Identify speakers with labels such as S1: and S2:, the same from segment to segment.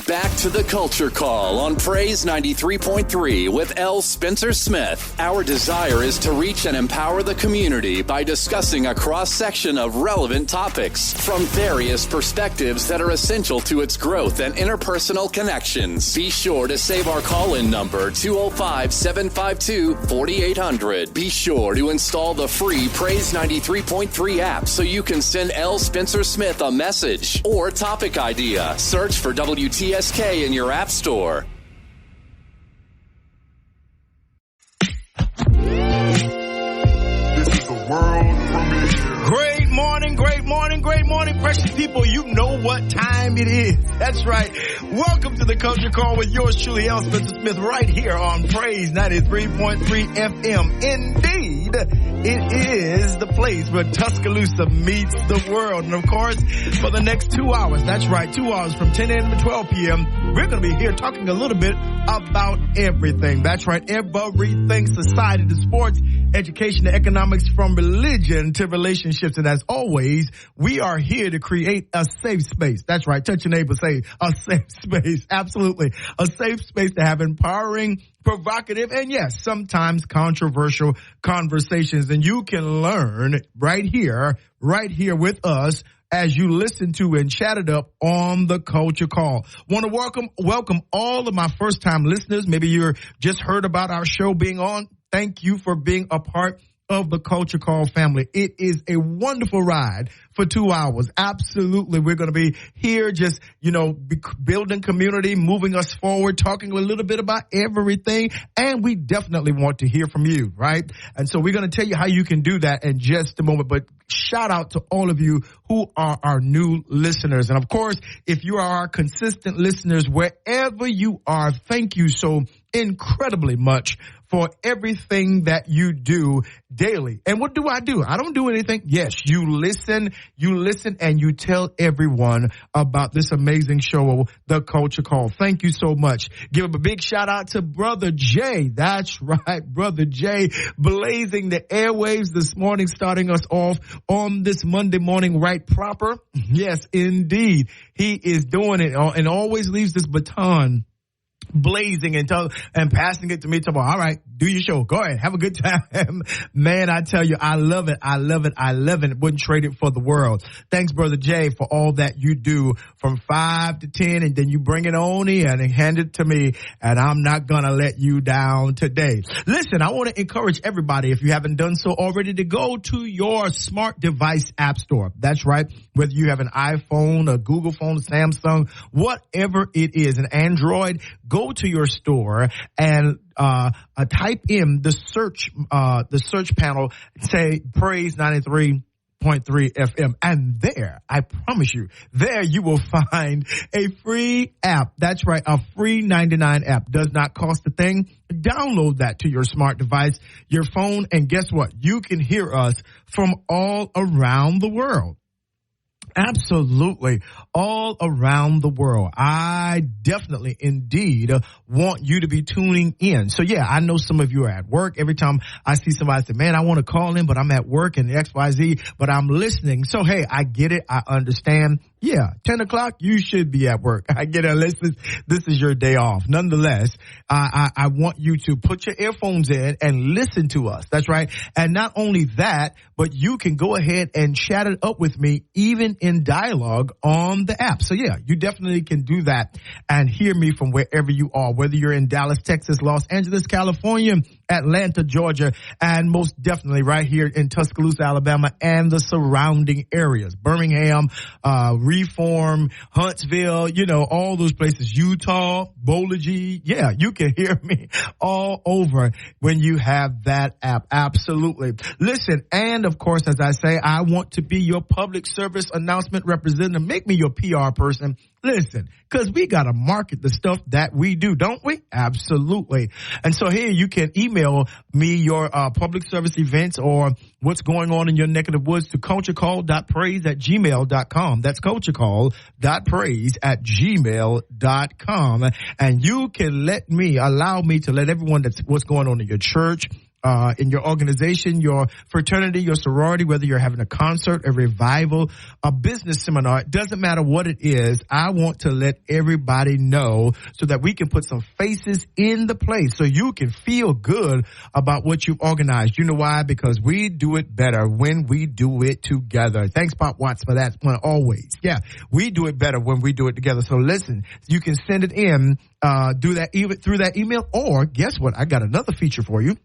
S1: Back to the Culture Call on Praise 93.3 with L. Spencer Smith. Our desire is to reach and empower the community by discussing a cross-section of relevant topics from various perspectives that are essential to its growth and interpersonal connections. Be sure to save our call-in number, 205-752-4800. Be sure to install the free Praise 93.3 app so you can send L. Spencer Smith a message or topic idea. Search for WTSK in your app store.
S2: This is the world premiere.
S3: Great morning, great morning, great morning, precious people. You know what time it is. That's right. Welcome to the Culture Call with yours truly, L. Spencer Smith, right here on Praise 93.3 FM. Indeed, it is the place where Tuscaloosa meets the world. And of course, for the next 2 hours, that's right, 2 hours from 10 a.m. to 12 p.m., we're going to be here talking a little bit about everything. That's right, everything, society to sports, education to economics, from religion to relationships. And as always, we are here to create a safe space. That's right. Touch your neighbor, say a safe space. Absolutely. A safe space to have empowering, provocative, and yes, sometimes controversial conversations. And you can learn right here with us as you listen to and chat it up on the Culture Call. Want to welcome all of my first-time listeners. Maybe you're just heard about our show being on. Thank you for being a part of the Culture Call family. It is a wonderful ride for 2 hours. Absolutely. We're going to be here just, building community, moving us forward, talking a little bit about everything. And we definitely want to hear from you, right? And so we're going to tell you how you can do that in just a moment. But shout out to all of you who are our new listeners. And of course, if you are our consistent listeners, wherever you are, thank you so incredibly much for everything that you do daily. And what do? I don't do anything. Yes, you listen and you tell everyone about this amazing show, The Culture Call. Thank you so much. Give a big shout out to Brother Jay. That's right, Brother Jay, blazing the airwaves this morning, starting us off on this Monday morning right proper. Yes, indeed. He is doing it and always leaves this baton blazing and passing it to me. All right, do your show. Go ahead. Have a good time. Man, I tell you, I love it. Wouldn't trade it for the world. Thanks, Brother Jay, for all that you do from 5 to 10, and then you bring it on in and hand it to me, and I'm not going to let you down today. Listen, I want to encourage everybody, if you haven't done so already, to go to your smart device app store. That's right. Whether you have an iPhone, a Google phone, a Samsung, whatever it is, an Android, go to your store and type in the search panel, say Praise 93.3 FM. And there, I promise you, there you will find a free app. That's right, a free 99 app. Does not cost a thing. Download that to your smart device, your phone, and guess what? You can hear us from all around the world. Absolutely. All around the world. I definitely, indeed, want you to be tuning in. So, yeah, I know some of you are at work. Every time I see somebody say, man, I want to call in, but I'm at work and XYZ, but I'm listening. So, hey, I get it. I understand. Yeah, 10 o'clock, you should be at work. I get it. This is your day off. Nonetheless, I want you to put your earphones in and listen to us. That's right. And not only that, but you can go ahead and chat it up with me, even in dialogue on the app. So, yeah, you definitely can do that and hear me from wherever you are, whether you're in Dallas, Texas, Los Angeles, California, Atlanta, Georgia, and most definitely right here in Tuscaloosa, Alabama, and the surrounding areas. Birmingham, Reform, Huntsville, all those places, Utah, Bowlergy. Yeah, you can hear me all over when you have that app. Absolutely. Listen, and of course, as I say, I want to be your public service announcement representative. Make me your PR person. Listen, because we got to market the stuff that we do, don't we? Absolutely. And so here you can email me your public service events or what's going on in your neck of the woods to culturecall.praise@gmail.com. That's culturecall.praise@gmail.com. And you can allow me to let everyone that's what's going on in your church, in your organization, your fraternity, your sorority, whether you're having a concert, a revival, a business seminar, it doesn't matter what it is. I want to let everybody know so that we can put some faces in the place so you can feel good about what you've organized. You know why? Because we do it better when we do it together. Thanks, Pop Watts, for that one always. Yeah, we do it better when we do it together. So listen, you can send it in, do that even through that email, or guess what? I got another feature for you.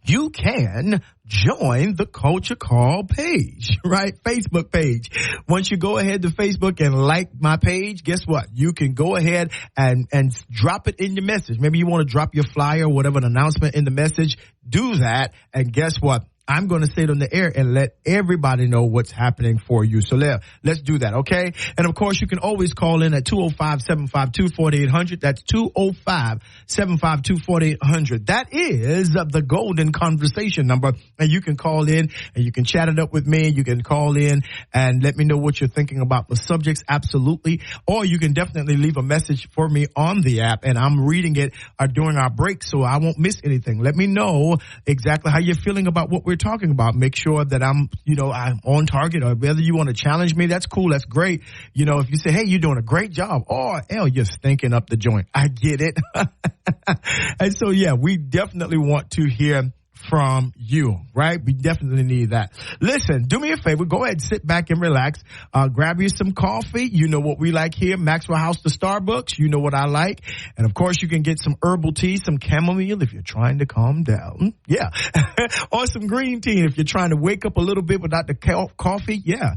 S3: You can join the Culture Call page, right? Facebook page. Once you go ahead to Facebook and like my page, guess what? You can go ahead and drop it in your message. Maybe you want to drop your flyer or whatever, an announcement in the message. Do that. And guess what? I'm going to say it on the air and let everybody know what's happening for you. So let's do that, okay? And, of course, you can always call in at 205-752-4800. That's 205-752-4800. That is the golden conversation number. And you can call in and you can chat it up with me. You can call in and let me know what you're thinking about the subjects, absolutely. Or you can definitely leave a message for me on the app, and I'm reading it during our break so I won't miss anything. Let me know exactly how you're feeling about what we're talking about. Make sure that I'm on target, or whether you want to challenge me, that's cool. That's great. If you say, hey, you're doing a great job, or hell, you're stinking up the joint. I get it. And so, yeah, we definitely want to hear from you, right? We definitely need that. Listen, do me a favor. Go ahead, sit back and relax. Grab you some coffee. You know what we like here. Maxwell House to Starbucks. You know what I like. And of course, you can get some herbal tea, some chamomile if you're trying to calm down. Yeah. Or some green tea if you're trying to wake up a little bit without the coffee. Yeah.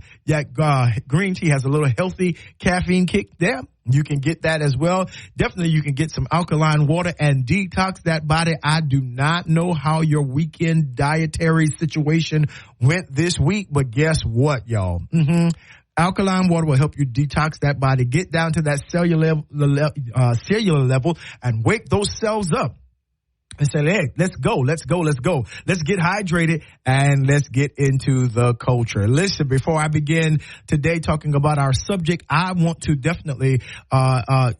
S3: Green tea has a little healthy caffeine kick there. You can get that as well. Definitely you can get some alkaline water and detox that body. I do not know how your weekend dietary situation went this week, but guess what, y'all? Alkaline water will help you detox that body, get down to that cellular level, and wake those cells up. And say, hey, let's go. Let's get hydrated and let's get into the culture. Listen, before I begin today talking about our subject, I want to definitely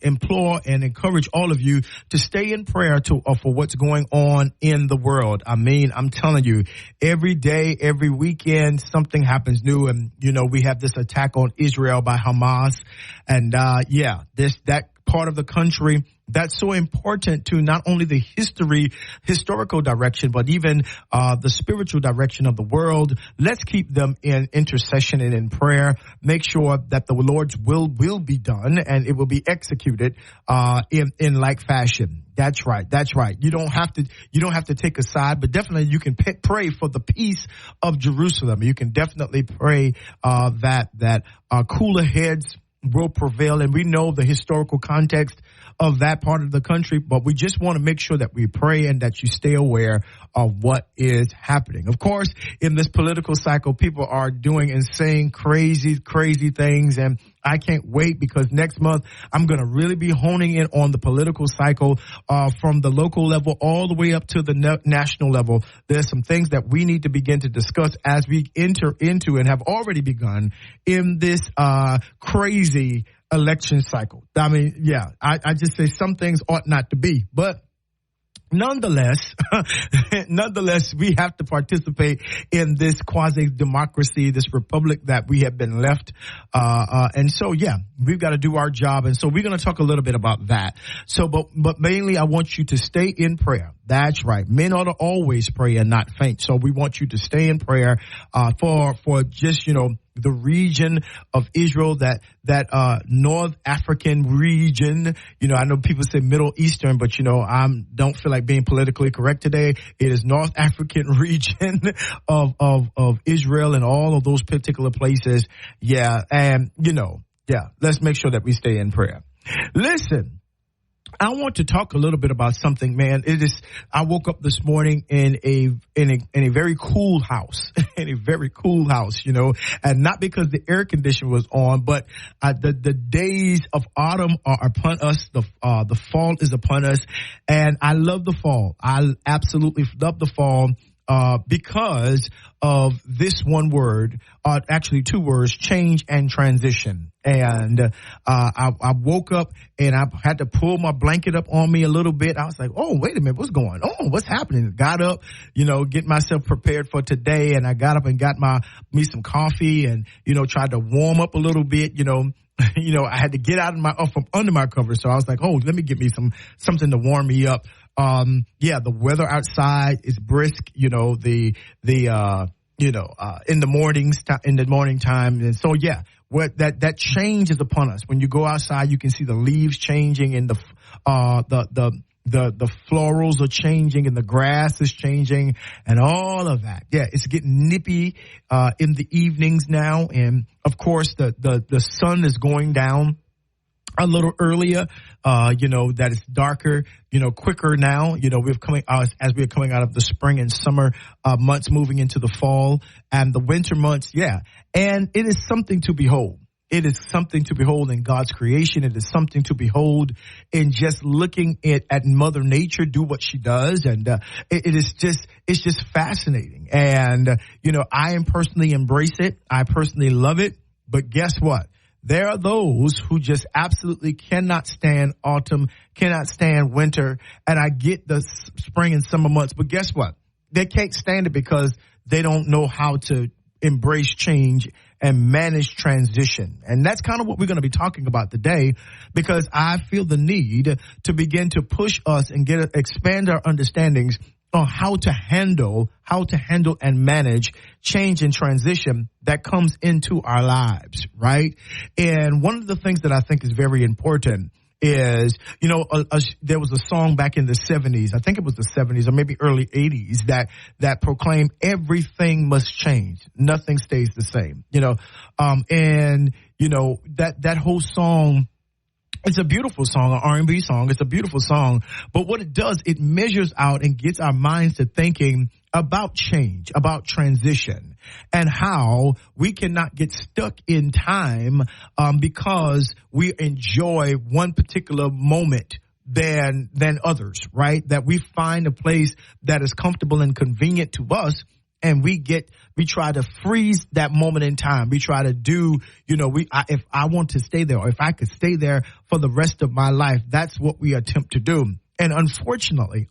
S3: implore and encourage all of you to stay in prayer for what's going on in the world. I mean, I'm telling you, every day, every weekend, something happens new. And, we have this attack on Israel by Hamas. And, that part of the country that's so important to not only the historical direction, but even the spiritual direction of the world. Let's keep them in intercession and in prayer. Make sure that the Lord's will be done and it will be executed in like fashion. That's right. You don't have to take a side, but definitely you can pray for the peace of Jerusalem. You can definitely pray that cooler heads will prevail. And we know the historical context of that part of the country, but we just want to make sure that we pray and that you stay aware of what is happening. Of course, in this political cycle, people are doing and saying crazy things, and I can't wait because next month I'm going to really be honing in on the political cycle from the local level all the way up to the national level. There's some things that we need to begin to discuss as we enter into and have already begun in this crazy election cycle. I mean, yeah, I just say some things ought not to be, but nonetheless, we have to participate in this quasi-democracy, this republic that we have been left. And so, yeah, we've got to do our job. And so we're going to talk a little bit about that. So, but mainly I want you to stay in prayer. That's right. Men ought to always pray and not faint. So we want you to stay in prayer, for just, the region of Israel, that North African region. I know people say Middle Eastern, but I don't feel like being politically correct today. It is North African region of Israel and all of those particular places. Yeah. And let's make sure that we stay in prayer. Listen, I want to talk a little bit about something, man. I woke up this morning in a very cool house, and not because the air conditioner was on, but the days of autumn are upon us. The fall is upon us, and I love the fall. I absolutely love the fall. Because of this one word, actually two words, change and transition. And I woke up and I had to pull my blanket up on me a little bit. I was like, oh, wait a minute, what's going on? What's happening? Got up, get myself prepared for today. And I got up and got me some coffee and, tried to warm up a little bit, I had to get out from under my cover. So I was like, oh, let me get me something to warm me up. The weather outside is brisk, in the morning time. And so, that change is upon us. When you go outside, you can see the leaves changing and the florals are changing and the grass is changing and all of that. Yeah, it's getting nippy in the evenings now. And of course, the sun is going down a little earlier, that it's darker, quicker now. We're coming as we're coming out of the spring and summer months, moving into the fall and the winter months. Yeah. And it is something to behold. It is something to behold in God's creation. It is something to behold in just looking at Mother Nature do what she does. And it's just fascinating. And, I personally embrace it. I personally love it. But guess what? There are those who just absolutely cannot stand autumn, cannot stand winter. And I get the spring and summer months. But guess what? They can't stand it because they don't know how to embrace change and manage transition. And that's kind of what we're going to be talking about today, because I feel the need to begin to push us and expand our understandings on how to handle and manage change and transition that comes into our lives, right? And one of the things that I think is very important is, there was a song back in the 70s, I think it was the 70s or maybe early 80s that proclaimed everything must change. Nothing stays the same, that whole song, it's a beautiful song, an R&B song. It's a beautiful song. But what it does, it measures out and gets our minds to thinking about change, about transition, and how we cannot get stuck in time because we enjoy one particular moment than others, right? That we find a place that is comfortable and convenient to us, and we try to freeze that moment in time. We try to do, if I want to stay there, or if I could stay there for the rest of my life, that's what we attempt to do. And unfortunately,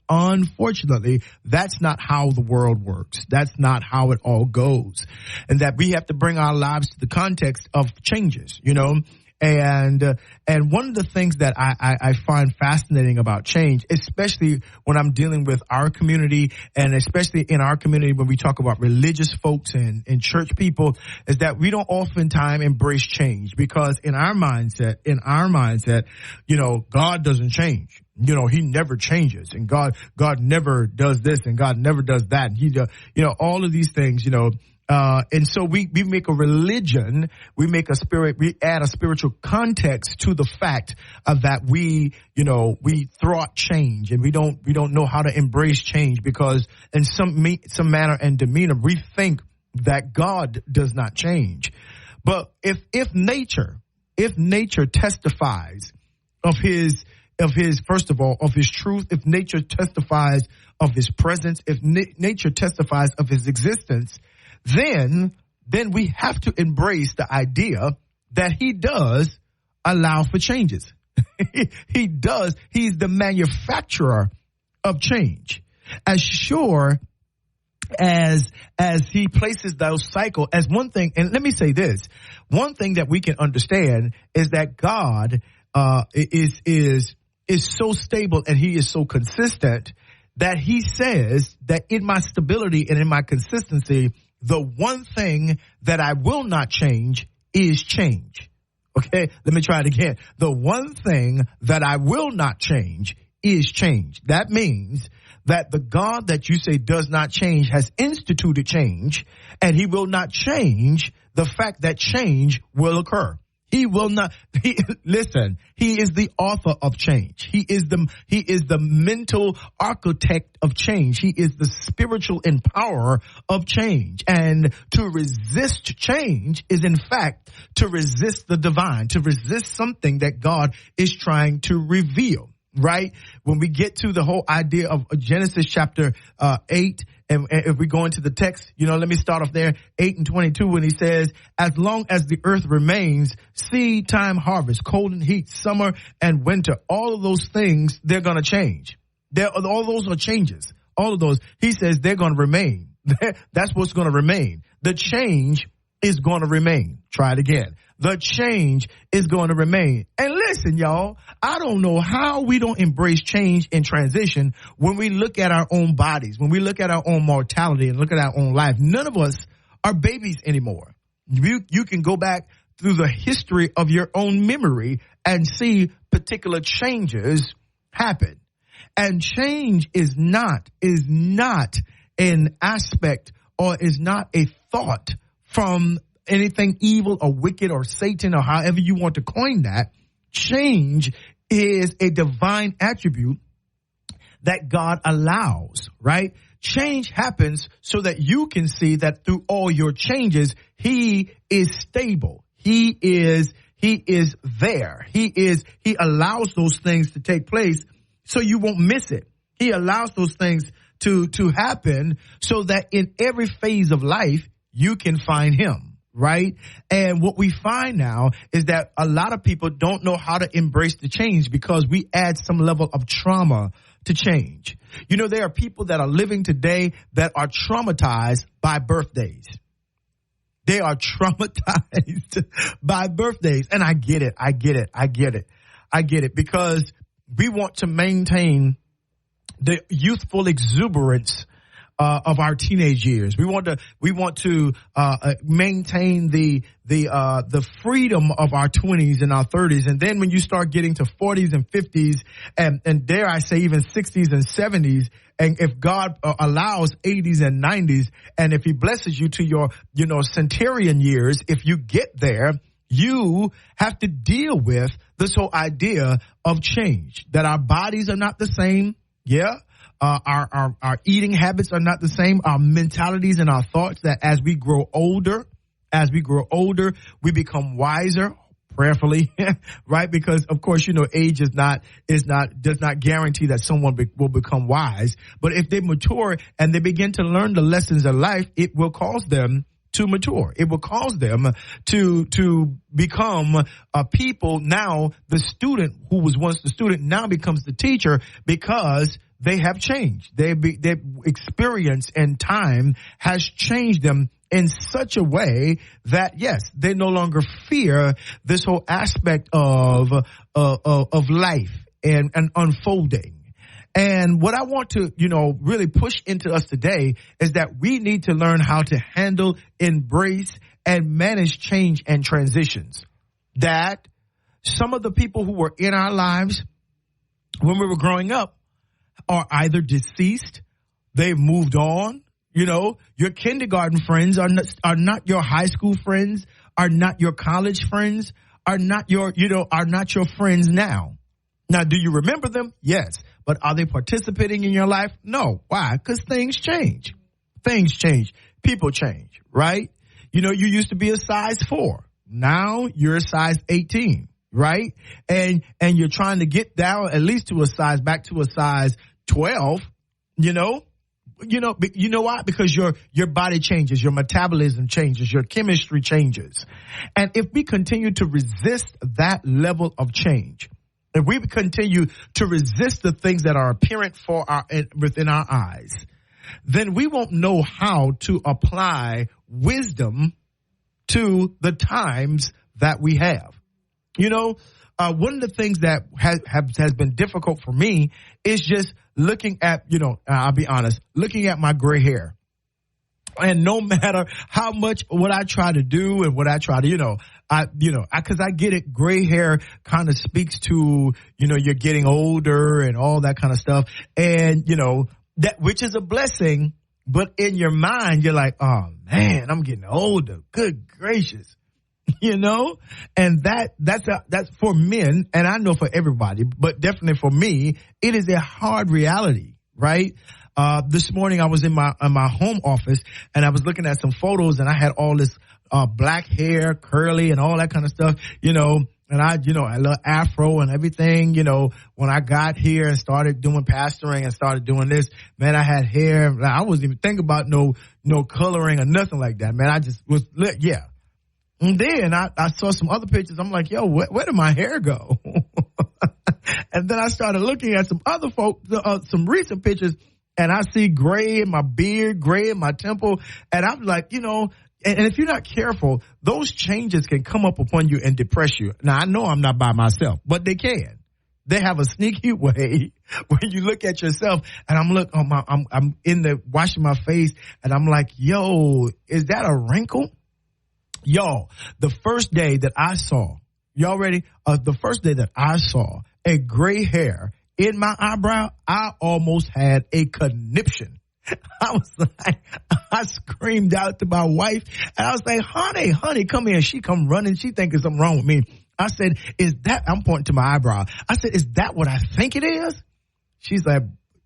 S3: that's not how the world works. That's not how it all goes. And that we have to bring our lives to the context of changes, And one of the things that I find fascinating about change, especially when I'm dealing with our community, and especially in our community when we talk about religious folks and church people, is that we don't oftentimes embrace change, because in our mindset, God doesn't change. He never changes, and God never does this, and God never does that. And he, all of these things, and so we make a religion, we add a spiritual context to the fact of that we thwart change, and we don't know how to embrace change, because in some manner and demeanor, we think that God does not change. But if nature testifies of his first of all, of his truth, if nature testifies of his presence, if nature testifies of his existence, then we have to embrace the idea that he does allow for changes. He does. He's the manufacturer of change. As sure as he places those cycles as one thing, and let me say this, one thing that we can understand is that God is so stable and he is so consistent that he says that in my stability and in my consistency, the one thing that I will not change is change. Okay, let me try it again. The one thing that I will not change is change. That means that the God that you say does not change has instituted change, and he will not change the fact that change will occur. He will not. Listen, he is the author of change. He is the mental architect of change. He is the spiritual empowerer of change. And to resist change is, in fact, to resist the divine, to resist something that God is trying to reveal. Right? When we get to the whole idea of Genesis chapter 8 And if we go into the text, let me start off there, 8:22, when he says, as long as the earth remains, seed time, harvest, cold and heat, summer and winter, all of those things, they're going to change. All those are changes. All of those, he says, they're going to remain. That's what's going to remain. The change is going to remain. Try it again. The change is going to remain. And listen, y'all, I don't know how we don't embrace change and transition when we look at our own bodies, when we look at our own mortality and look at our own life. None of us are babies anymore. You can go back through the history of your own memory and see particular changes happen. And change is not an aspect or is not a thought from anything evil or wicked or Satan or however you want to coin that. Change is a divine attribute that God allows, right? Change happens so that you can see that through all your changes, he is stable. He is there. He allows those things to take place so you won't miss it. He allows those things to happen so that in every phase of life, you can find him. Right. And what we find now is that a lot of people don't know how to embrace the change because we add some level of trauma to change. There are people that are living today that are traumatized by birthdays. They are traumatized by birthdays. And I get it because we want to maintain the youthful exuberance of our teenage years. We want to maintain the freedom of our 20s and our 30s. And then when you start getting to 40s and 50s and dare I say even 60s and 70s, and if God allows 80s and 90s, and if he blesses you to your, centurion years, if you get there, you have to deal with this whole idea of change, that our bodies are not the same. Yeah. Our eating habits are not the same. Our mentalities and our thoughts, that as we grow older, we become wiser, prayerfully, right? Because of course, age does not guarantee that someone will become wise. But if they mature and they begin to learn the lessons of life, it will cause them to mature. It will cause them to become people. Now, the student who was once the student now becomes the teacher because they have changed. Their experience and time has changed them in such a way that, yes, they no longer fear this whole aspect of life and unfolding. And what I want to, really push into us today is that we need to learn how to handle, embrace, and manage change and transitions. That some of the people who were in our lives when we were growing up are either deceased, they've moved on. Your kindergarten friends are not your high school friends, are not your college friends, are not your friends now. Now, do you remember them? Yes. But are they participating in your life? No. Why? Because things change. Things change. People change, right? You used to be a size 4. Now you're a size 18, right? And you're trying to get down at least to a size, back to a size 12, you know why? Because your body changes, your metabolism changes, your chemistry changes. And if we continue to resist that level of change, if we continue to resist the things that are apparent within our eyes, then we won't know how to apply wisdom to the times that we have. One of the things that has been difficult for me is just looking at, I'll be honest, looking at my gray hair. And no matter how much what I try to do and what I try to, because I get it, gray hair kind of speaks to, you're getting older and all that kind of stuff. And, that, which is a blessing, but in your mind, you're like, oh man, I'm getting older. Good gracious. And that's for men, and I know for everybody, but definitely for me, it is a hard reality, right? This morning I was in my home office and I was looking at some photos and I had all this black hair, curly and all that kind of stuff, And I love afro and everything, when I got here and started doing pastoring and started doing this, man, I had hair. I wasn't even thinking about no coloring or nothing like that, man. I just was lit. Yeah. And then I saw some other pictures. I'm like, yo, where did my hair go? And then I started looking at some other some recent pictures, and I see gray in my beard, gray in my temple. And I'm like, and if you're not careful, those changes can come up upon you and depress you. Now, I know I'm not by myself, but they can. They have a sneaky way when you look at yourself, and I'm in the washing my face, and I'm like, yo, is that a wrinkle? Yo, the first day that I saw, y'all ready? The first day that I saw a gray hair in my eyebrow, I almost had a conniption. I was like, I screamed out to my wife, and I was like, honey, come here. She come running. She thinking something wrong with me. I said, I'm pointing to my eyebrow. I said, is that what I think it is? She's like,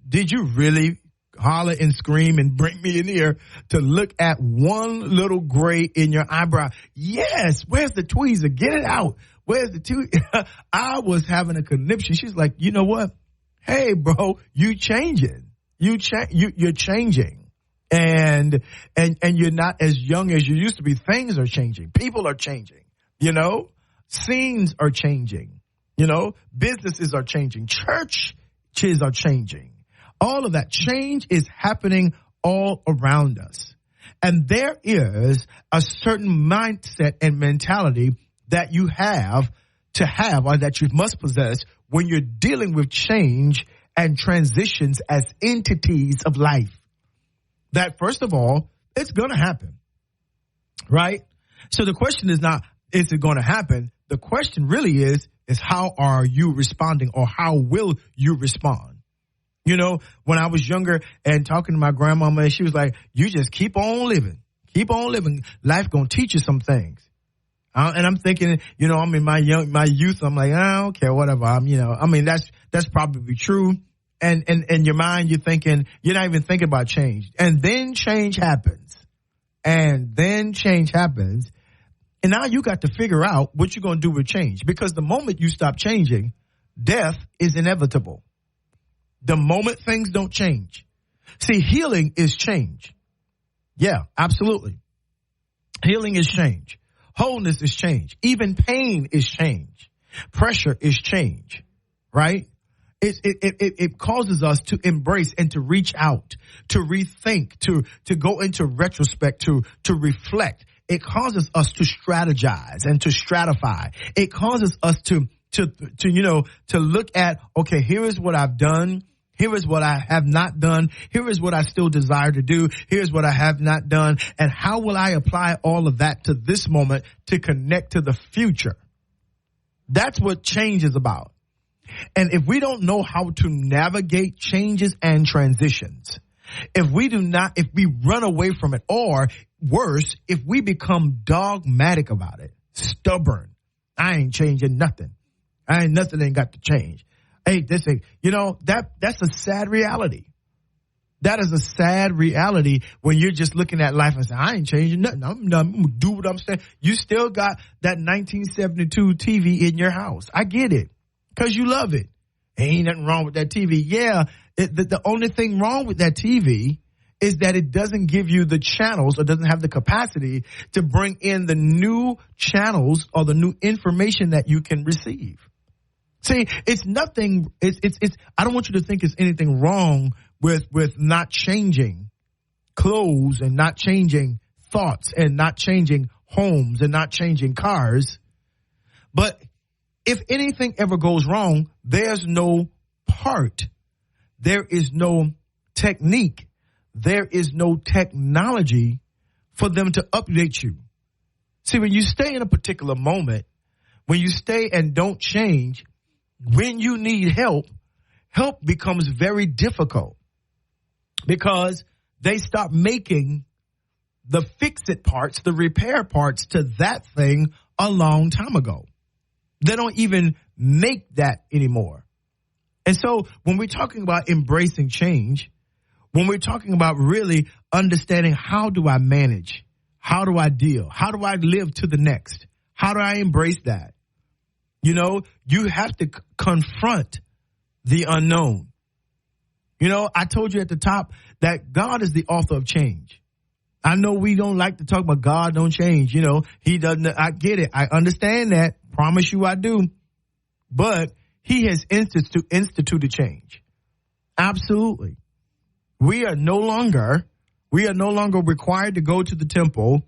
S3: did you really holler and scream and bring me in here to look at one little gray in your eyebrow? Yes. Where's the tweezer? Get it out. Where's the tweezer? I was having a conniption. She's like, you know what? Hey, bro, you changing. You're changing, and you're not as young as you used to be. Things are changing. People are changing. Scenes are changing. Businesses are changing. Churches are changing. All of that change is happening all around us, and there is a certain mindset and mentality that you have to have, or that you must possess when you're dealing with change and transitions as entities of life. That, first of all, it's going to happen, right? So the question is not, is it going to happen? The question really is how are you responding, or how will you respond? When I was younger and talking to my grandmama, and she was like, you just keep on living. Keep on living. Life going to teach you some things. And I'm thinking, I'm in my youth. I'm like, I don't care, whatever. That's probably true. And in your mind, you're thinking, you're not even thinking about change. And then change happens. And now you got to figure out what you're going to do with change. Because the moment you stop changing, death is inevitable. The moment things don't change. See, healing is change. Yeah, absolutely. Healing is change. Wholeness is change. Even pain is change. Pressure is change, right? It causes us to embrace and to reach out, to rethink, to go into retrospect, to reflect. It causes us to strategize and to stratify. It causes us to look at, okay, here is what I've done. Here is what I have not done. Here is what I still desire to do. Here's what I have not done. And how will I apply all of that to this moment to connect to the future? That's what change is about. And if we don't know how to navigate changes and transitions, if we run away from it, or worse, if we become dogmatic about it, stubborn, I ain't changing nothing. Nothing ain't got to change. Hey, that's a sad reality. That is a sad reality when you're just looking at life and saying, I ain't changing nothing. I'm going to do what I'm saying. You still got that 1972 TV in your house. I get it, because you love it. Ain't nothing wrong with that TV. Yeah, the only thing wrong with that TV is that it doesn't give you the channels, or doesn't have the capacity to bring in the new channels or the new information that you can receive. See, it's nothing. I don't want you to think it's anything wrong with not changing clothes, and not changing thoughts, and not changing homes, and not changing cars. But if anything ever goes wrong, there's no part. There is no technique. There is no technology for them to update you. See, when you stay in a particular moment, when you stay and don't change, when you need help becomes very difficult, because they stop making the fix-it parts, the repair parts to that thing a long time ago. They don't even make that anymore. And so when we're talking about embracing change, when we're talking about really understanding, how do I manage? How do I deal? How do I live to the next? How do I embrace that? You know, you have to confront the unknown. You know, I told you at the top that God is the author of change. I know we don't like to talk about God don't change. You know, he doesn't. I get it. I understand that. Promise you I do. But he has instituted change. Absolutely. We are no longer required to go to the temple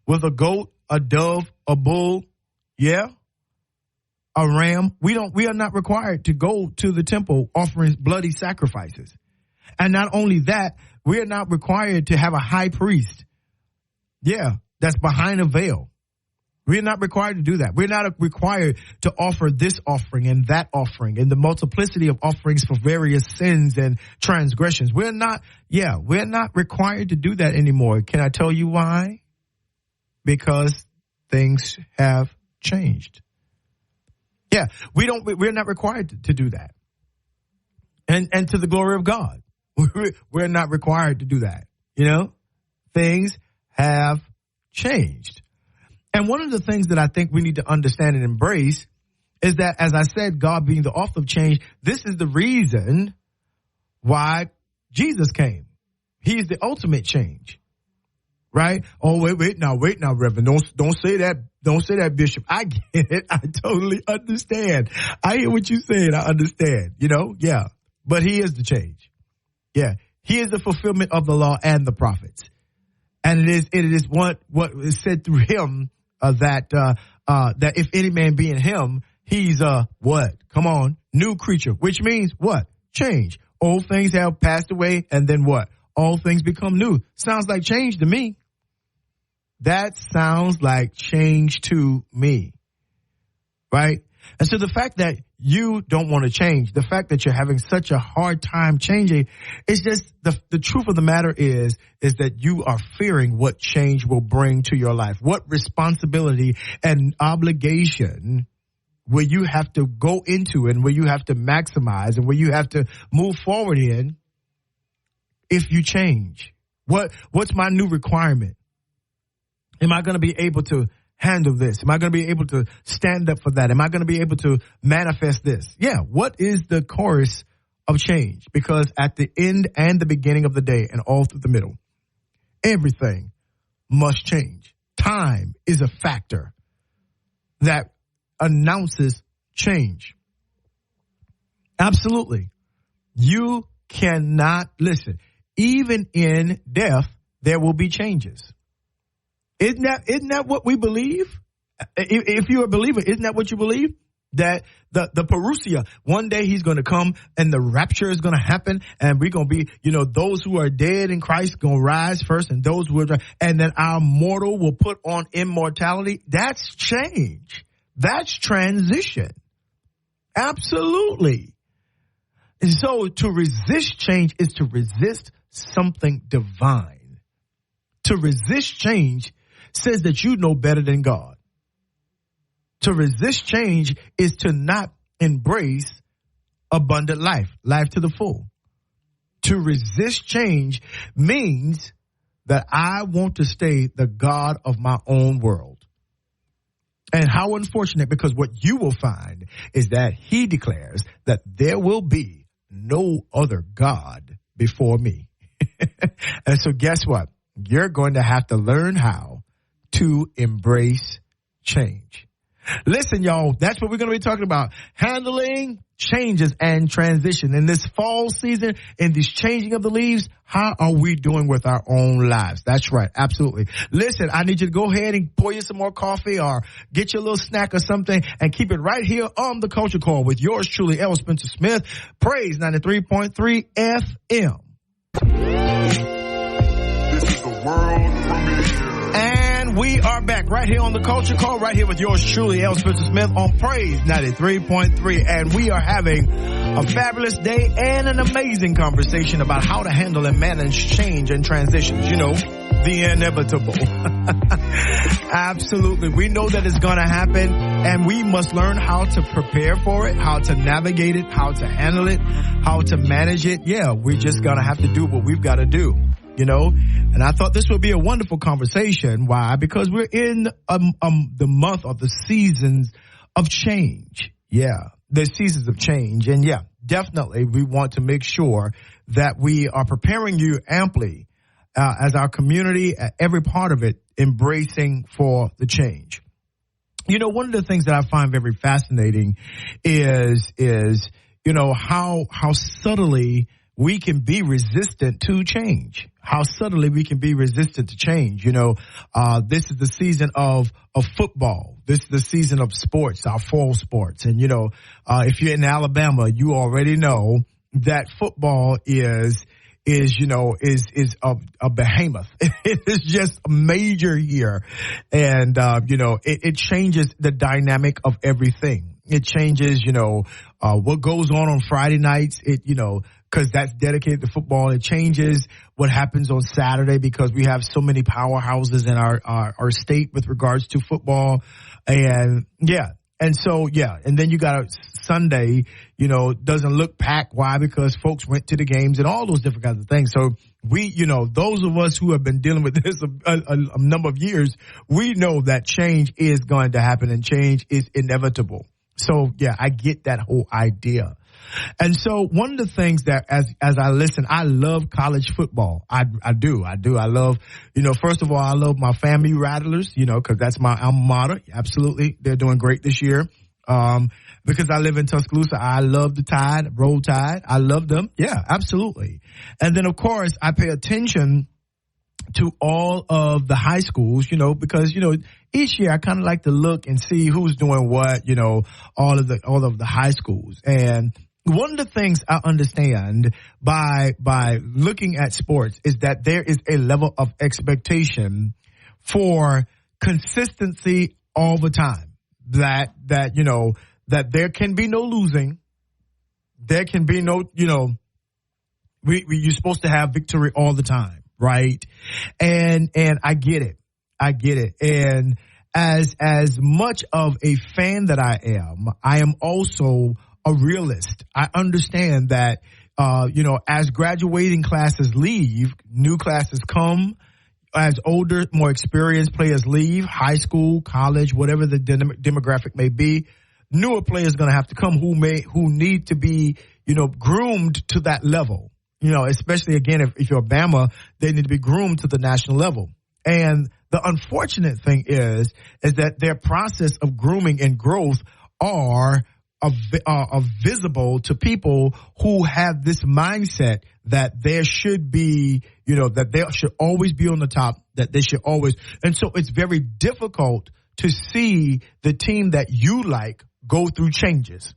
S3: with a goat, a dove, a bull, a ram. We are not required to go to the temple offering bloody sacrifices. And not only that, we are not required to have a high priest. That's behind a veil. We're not required to do that. We're not required to offer this offering and that offering and the multiplicity of offerings for various sins and transgressions. We're not required to do that anymore. Can I tell you why? Because things have changed. We're not required to do that. And to the glory of God, we're not required to do that. You know, things have changed. And one of the things that I think we need to understand and embrace is that, as I said, God being the author of change, this is the reason why Jesus came. He's the ultimate change, right? Oh, wait now, Reverend. Don't say that. Don't say that, Bishop. I get it. I totally understand. I hear what you're saying. I understand, you know? Yeah. But he is the change. Yeah. He is the fulfillment of the law and the prophets. And it is what is said through him that if any man be in him, he's what? Come on, new creature, which means what? Change. Old things have passed away, and then what? All things become new. Sounds like change to me. That sounds like change to me, right? And so the fact that you don't want to change, the fact that you're having such a hard time changing, it's just the truth of the matter is that you are fearing what change will bring to your life. What responsibility and obligation will you have to go into and where you have to maximize and where you have to move forward in if you change? What's my new requirement? Am I going to be able to handle this? Am I going to be able to stand up for that? Am I going to be able to manifest this? Yeah. What is the course of change? Because at the end and the beginning of the day and all through the middle, everything must change. Time is a factor that announces change. Absolutely. You cannot listen. Even in death, there will be changes. Isn't that what we believe? If you're a believer, isn't that what you believe? That the parousia, one day he's going to come and the rapture is going to happen and we're going to be, those who are dead in Christ going to rise first and those who are, and then our mortal will put on immortality. That's change. That's transition. Absolutely. And so to resist change is to resist something divine. To resist change says that you know better than God. To resist change is to not embrace abundant life to the full. To resist change means that I want to stay the God of my own world. And how unfortunate, because what you will find is that he declares that there will be no other God before me. And so guess what? You're going to have to learn how to embrace change. Listen, y'all, that's what we're going to be talking about. Handling changes and transition. In this fall season, in this changing of the leaves, how are we doing with our own lives? That's right. Absolutely. Listen, I need you to go ahead and pour you some more coffee or get your little snack or something and keep it right here on the Culture Call with yours truly, L. Spencer Smith. Praise 93.3 FM.
S2: This is the world premiere.
S3: And we are back right here on the Culture Call, right here with yours truly, L. Spencer Smith on Praise 93.3. And we are having a fabulous day and an amazing conversation about how to handle and manage change and transitions. The inevitable. Absolutely. We know that it's going to happen and we must learn how to prepare for it, how to navigate it, how to handle it, how to manage it. Yeah, we're just going to have to do what we've got to do. And I thought this would be a wonderful conversation. Why? Because we're in the month of the seasons of change. Yeah, there's seasons of change. And yeah, definitely we want to make sure that we are preparing you amply as our community, every part of it, embracing for the change. You know, one of the things that I find very fascinating is how subtly we can be resistant to change. How subtly we can be resistant to change. This is the season of football. This is the season of sports, our fall sports. And, if you're in Alabama, you already know that football is a behemoth. It is just major here. And, it changes the dynamic of everything. It changes, what goes on Friday nights. Because that's dedicated to football. It changes what happens on Saturday because we have so many powerhouses in our state with regards to football. And and then you got a Sunday, doesn't look packed. Why? Because folks went to the games and all those different kinds of things. So we, those of us who have been dealing with this a number of years, we know that change is going to happen and change is inevitable. So yeah, I get that whole idea. And so one of the things that as I listen, I love college football. I do. I love, first of all, I love my family Rattlers, because that's my alma mater. Absolutely. They're doing great this year. Because I live in Tuscaloosa, I love the Tide, Roll Tide. I love them. Yeah, absolutely. And then of course I pay attention to all of the high schools, because, each year I kind of like to look and see who's doing what, all of the high schools. And one of the things I understand by looking at sports is that there is a level of expectation for consistency all the time. That there can be no losing. There can be no, you're supposed to have victory all the time, right? And I get it. And as much of a fan that I am also a realist. I understand that, as graduating classes leave, new classes come. As older, more experienced players leave, high school, college, whatever the demographic may be, newer players going to have to come who need to be, groomed to that level. Especially again, if you're Bama, they need to be groomed to the national level. And the unfortunate thing is that their process of grooming and growth are visible to people who have this mindset that there should be, that they should always be on the top, that they should always. And so it's very difficult to see the team that you like go through changes.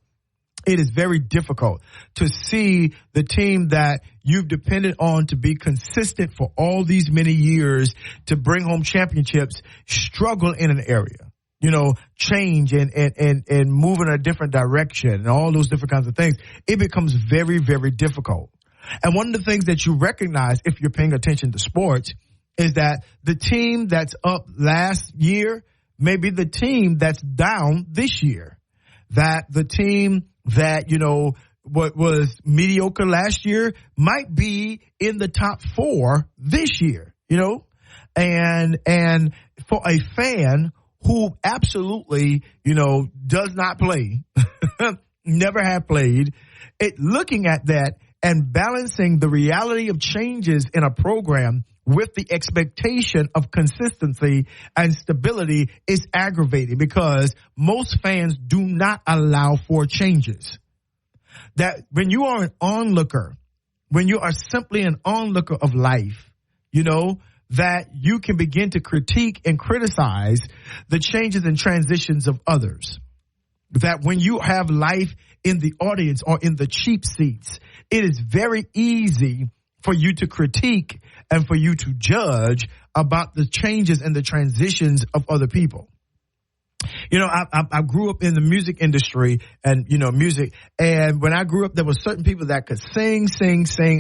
S3: It is very difficult to see the team that you've depended on to be consistent for all these many years to bring home championships struggle in an area. Change and move in a different direction and all those different kinds of things. It becomes very, very difficult. And one of the things that you recognize if you're paying attention to sports is that the team that's up last year may be the team that's down this year. That the team that, what was mediocre last year might be in the top 4 this year, and for a fan who absolutely, does not play, never have played, looking at that and balancing the reality of changes in a program with the expectation of consistency and stability is aggravating because most fans do not allow for changes. That when you are an onlooker, when you are simply an onlooker of life, that you can begin to critique and criticize the changes and transitions of others. That when you have life in the audience or in the cheap seats, it is very easy for you to critique and for you to judge about the changes and the transitions of other people. I grew up in the music industry and, music. And when I grew up, there were certain people that could sing.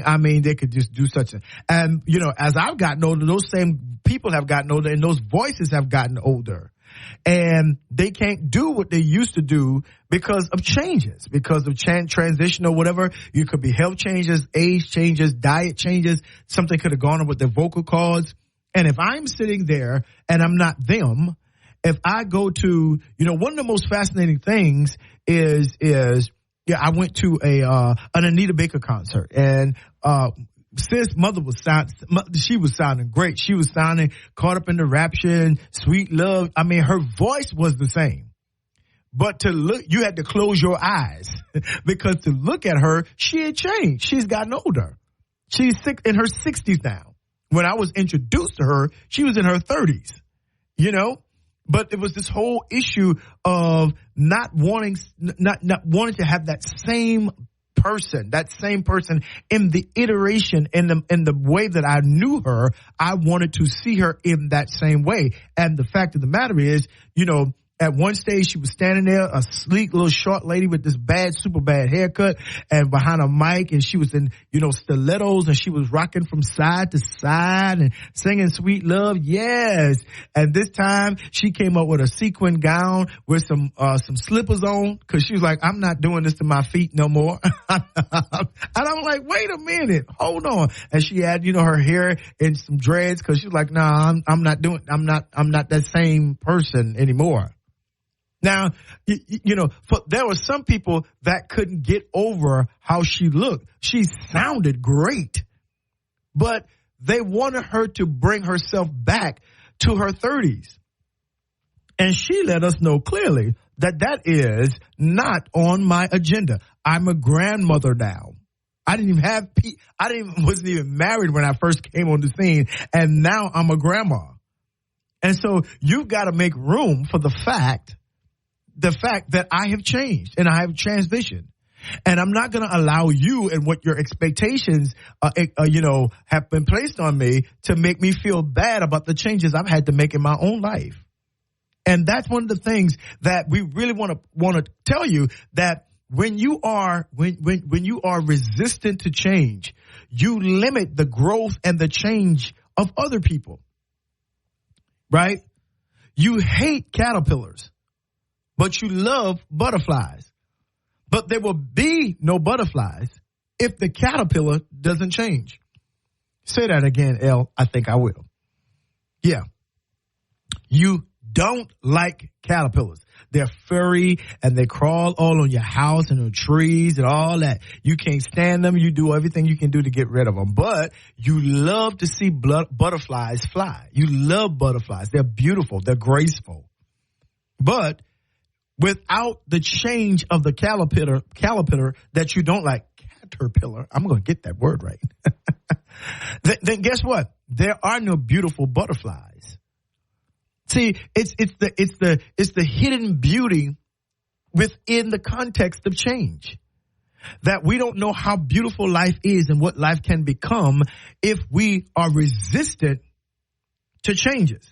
S3: I mean, they could just do such a, and, as I've gotten older, those same people have gotten older and those voices have gotten older. And they can't do what they used to do because of changes, because of transition or whatever. You could be health changes, age changes, diet changes. Something could have gone on with their vocal cords. And if I'm sitting there and I'm not them, if I go to, one of the most fascinating things is I went to an Anita Baker concert, and Sis' mother she was sounding great. She was sounding Caught Up in the Rapture and Sweet Love. I mean, her voice was the same. But to look, you had to close your eyes because to look at her, she had changed. She's gotten older. She's in her 60s now. When I was introduced to her, she was in her 30s, But it was this whole issue of not wanting to have that same person in the iteration, in the way that I knew her. I wanted to see her in that same way. And the fact of the matter is, at one stage, she was standing there, a sleek little short lady with this super bad haircut, and behind a mic, and she was in, stilettos, and she was rocking from side to side and singing Sweet Love. Yes. And this time, she came up with a sequin gown with some slippers on, because she was like, I'm not doing this to my feet no more. And I'm like, wait a minute, hold on. And she had, her hair in some dreads, because she was like, nah, I'm not that same person anymore. Now, there were some people that couldn't get over how she looked. She sounded great, but they wanted her to bring herself back to her 30s. And she let us know clearly that is not on my agenda. I'm a grandmother now. Wasn't even married when I first came on the scene, and now I'm a grandma. And so you've got to make room for the fact that I have changed and I have transitioned. And I'm not going to allow you and what your expectations, have been placed on me to make me feel bad about the changes I've had to make in my own life. And that's one of the things that we really want to tell you, that when you are resistant to change, you limit the growth and the change of other people. Right? You hate caterpillars, but you love butterflies. But there will be no butterflies if the caterpillar doesn't change. Say that again, L. I think I will. Yeah. You don't like caterpillars. They're furry and they crawl all on your house and on trees and all that. You can't stand them. You do everything you can do to get rid of them. But you love to see butterflies fly. You love butterflies. They're beautiful. They're graceful. But without the change of the caterpillar that you don't like, caterpillar, I'm going to get that word right. then guess what? There are no beautiful butterflies. See, it's the hidden beauty within the context of change, that we don't know how beautiful life is and what life can become if we are resistant to changes,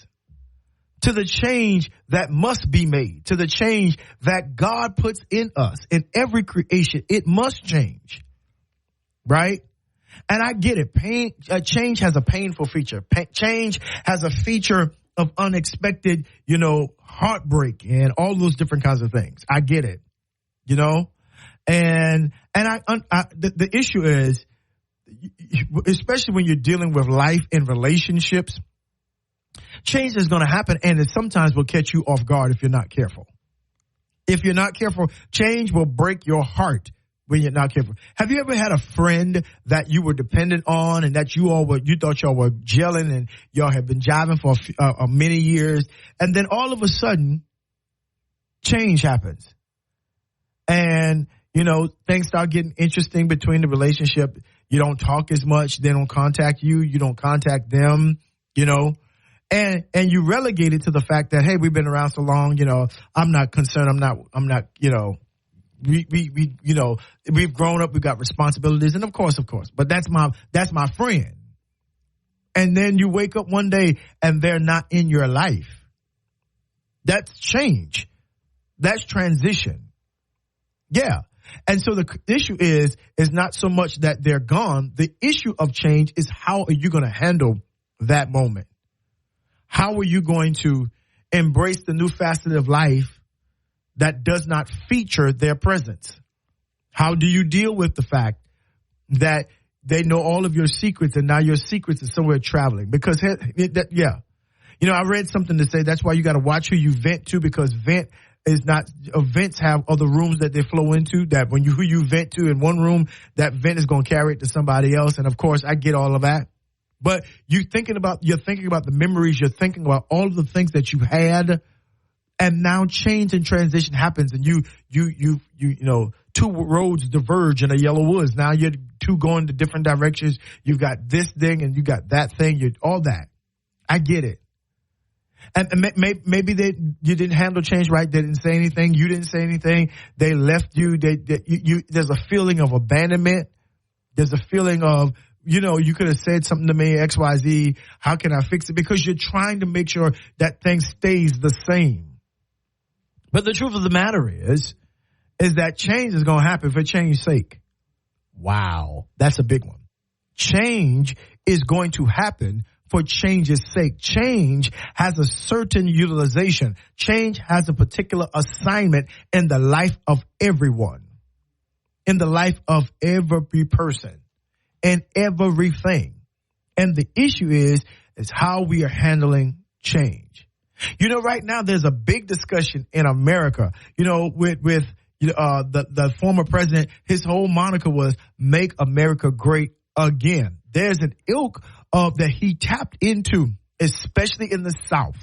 S3: to the change that must be made, to the change that God puts in us, in every creation. It must change, right? And I get it. Change has a painful feature. Change has a feature of unexpected, heartbreak and all those different kinds of things. I get it, and the issue is, especially when you're dealing with life and relationships, change is going to happen, and it sometimes will catch you off guard if you're not careful. If you're not careful, change will break your heart when you're not careful. Have you ever had a friend that you were dependent on and that you thought y'all were gelling and y'all have been jiving for many years, and then all of a sudden change happens and things start getting interesting between the relationship? You don't talk as much. They don't contact you. You don't contact them. And you relegate it to the fact that, hey, we've been around so long. I'm not concerned. I'm not. We've grown up, we've got responsibilities, and of course, but that's my friend. And then you wake up one day and they're not in your life. That's change. That's transition. Yeah. And so the issue is not so much that they're gone. The issue of change is, how are you going to handle that moment? How are you going to embrace the new facet of life that does not feature their presence? How do you deal with the fact that they know all of your secrets and now your secrets are somewhere traveling? Because, You know, I read something to say that's why you got to watch who you vent to, because vents have other rooms that they flow into, that when who you vent to in one room, that vent is going to carry it to somebody else. And of course, I get all of that. But you're thinking about the memories, you're thinking about all of the things that you had, and now change and transition happens, and you know, two roads diverge in a yellow woods. Now you're two going to different directions. You've got this thing and you got that thing. All that. I get it. And maybe you didn't handle change right. They didn't say anything. You didn't say anything. They left you. There's a feeling of abandonment. There's a feeling of, you know, you could have said something to me, X, Y, Z. How can I fix it? Because you're trying to make sure that thing stays the same. But the truth of the matter is that change is going to happen for change's sake. Wow. That's a big one. Change is going to happen for change's sake. Change has a certain utilization. Change has a particular assignment in the life of everyone, in the life of every person, and everything. And the issue is how we are handling change. You know, right now there's a big discussion in America, you know, with the former president. His whole moniker was "Make America Great Again." There's an ilk that he tapped into, especially in the South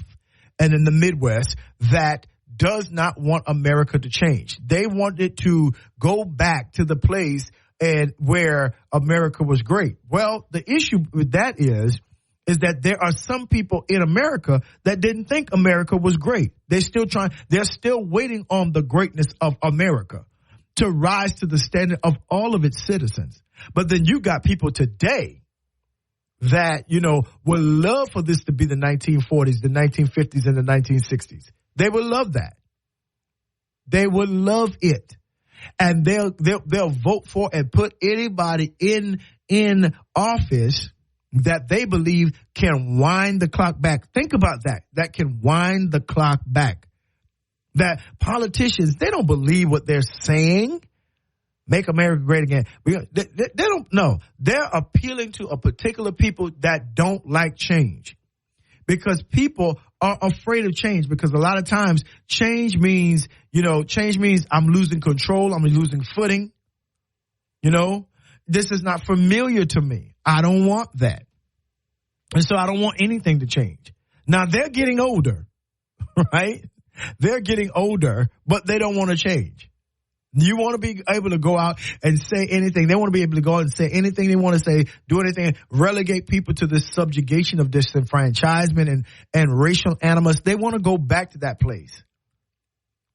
S3: and in the Midwest, that does not want America to change. They want it to go back to the place and where America was great. Well, the issue with that is that there are some people in America that didn't think America was great. They're still waiting on the greatness of America to rise to the standard of all of its citizens. But then you got people today that, you know, would love for this to be the 1940s, the 1950s, and the 1960s. They would love that. They would love it. And they'll vote for and put anybody in office that they believe can wind the clock back. Think about that. That can wind the clock back. That politicians, they don't believe what they're saying. Make America great again. They don't know. They're appealing to a particular people that don't like change, because people are afraid of change, because a lot of times change means I'm losing control. I'm losing footing. You know, this is not familiar to me. I don't want that. And so I don't want anything to change. Now they're getting older, right? They're getting older, but they don't want to change. You want to be able to go out and say anything. They want to be able to go out and say anything they want to say, do anything, relegate people to this subjugation of disenfranchisement and racial animus. They want to go back to that place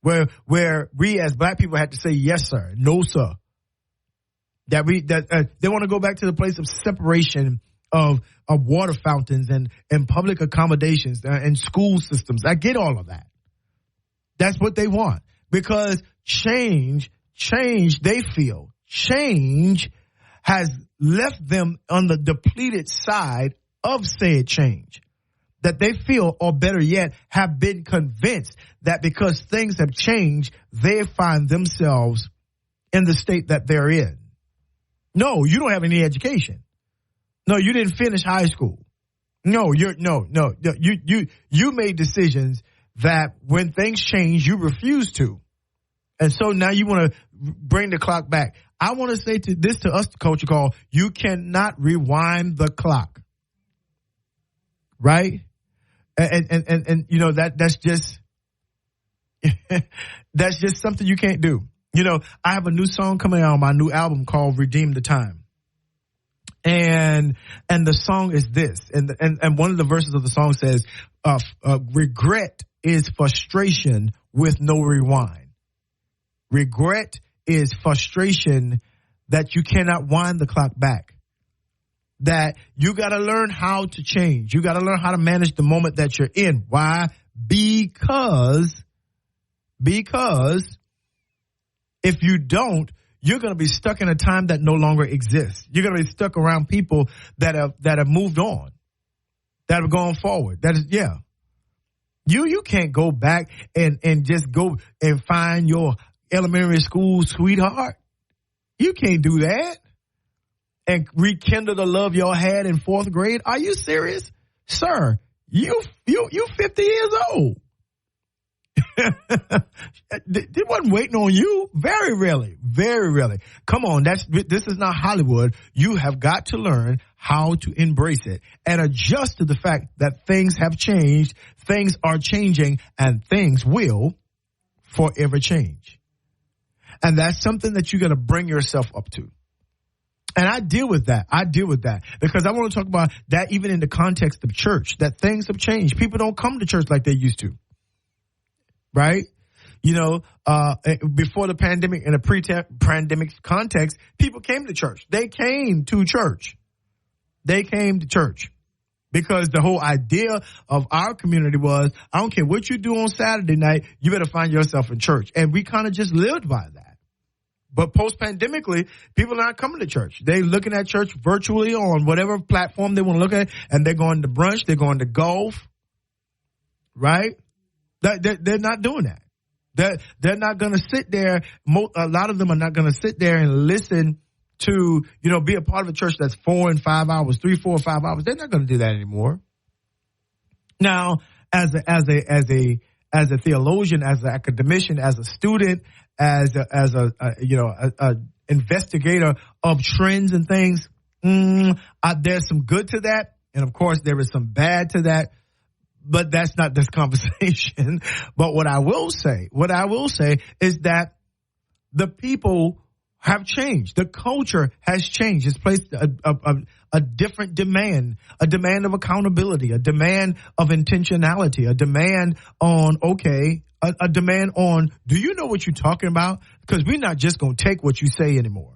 S3: where we as black people had to say yes, sir, no, sir. They want to go back to the place of separation of water fountains and public accommodations and school systems. I get all of that. That's what they want, because change, they feel change has left them on the depleted side of said change. That they feel, or better yet, have been convinced that because things have changed, they find themselves in the state that they're in. No, you don't have any education. No, you didn't finish high school. No, you made decisions that when things change, you refuse to. And so now you want to bring the clock back. I want to say to us, Culture Call, you cannot rewind the clock. Right? And you know, that's just something you can't do. You know, I have a new song coming out on my new album called Redeem the Time. And the song is this. And one of the verses of the song says, regret is frustration with no rewind. Regret is frustration that you cannot wind the clock back. That you got to learn how to change. You got to learn how to manage the moment that you're in. Why? Because if you don't, you're going to be stuck in a time that no longer exists. You're going to be stuck around people that have moved on, that have gone forward. That is, yeah. You can't go back and just go and find your elementary school sweetheart. You can't do that and rekindle the love y'all had in fourth grade. Are you serious? Sir, You 50 years old. They wasn't waiting on you. Very rarely. Come on, this is not Hollywood. You have got to learn how to embrace it and adjust to the fact that things have changed, things are changing, and things will forever change. And that's something that you got to bring yourself up to. And I deal with that because I want to talk about that even in the context of church, that things have changed. People don't come to church like they used to. Right? You know, before the pandemic, in a pre-pandemic context, people came to church. They came to church because the whole idea of our community was, I don't care what you do on Saturday night, you better find yourself in church. And we kind of just lived by that. But post-pandemically, people are not coming to church. They're looking at church virtually on whatever platform they want to look at, and they're going to brunch, they're going to golf, right? They're not doing that. They're not going to sit there. A lot of them are not going to sit there and listen to, be a part of a church that's 4 and 5 hours, 3, 4, 5 hours. They're not going to do that anymore. Now, as a theologian, as an academician, as a student, as a investigator of trends and things, there's some good to that, and of course there is some bad to that. But that's not this conversation. But what I will say is that the people have changed. The culture has changed. It's placed a different demand, a demand of accountability, a demand of intentionality, a demand on, a demand on, do you know what you're talking about? Because we're not just going to take what you say anymore.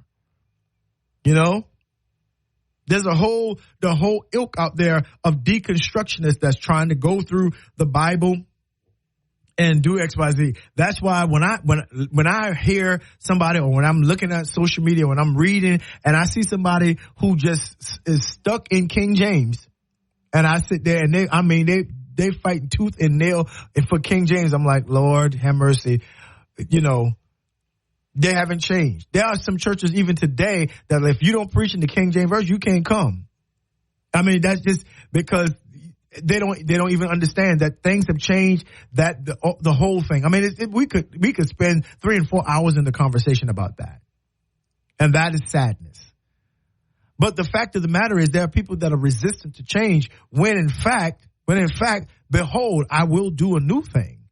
S3: There's the whole ilk out there of deconstructionists that's trying to go through the Bible and do X, Y, Z. That's why when I hear somebody, or when I'm looking at social media, when I'm reading and I see somebody who just is stuck in King James, and I sit there and they fighting tooth and nail for King James, I'm like, Lord, have mercy. They haven't changed. There are some churches even today that if you don't preach in the King James Version, you can't come. That's just because they don't even understand that things have changed, that the whole thing. We could spend 3 and 4 hours in the conversation about that. And that is sadness. But the fact of the matter is there are people that are resistant to change when in fact, behold, I will do a new thing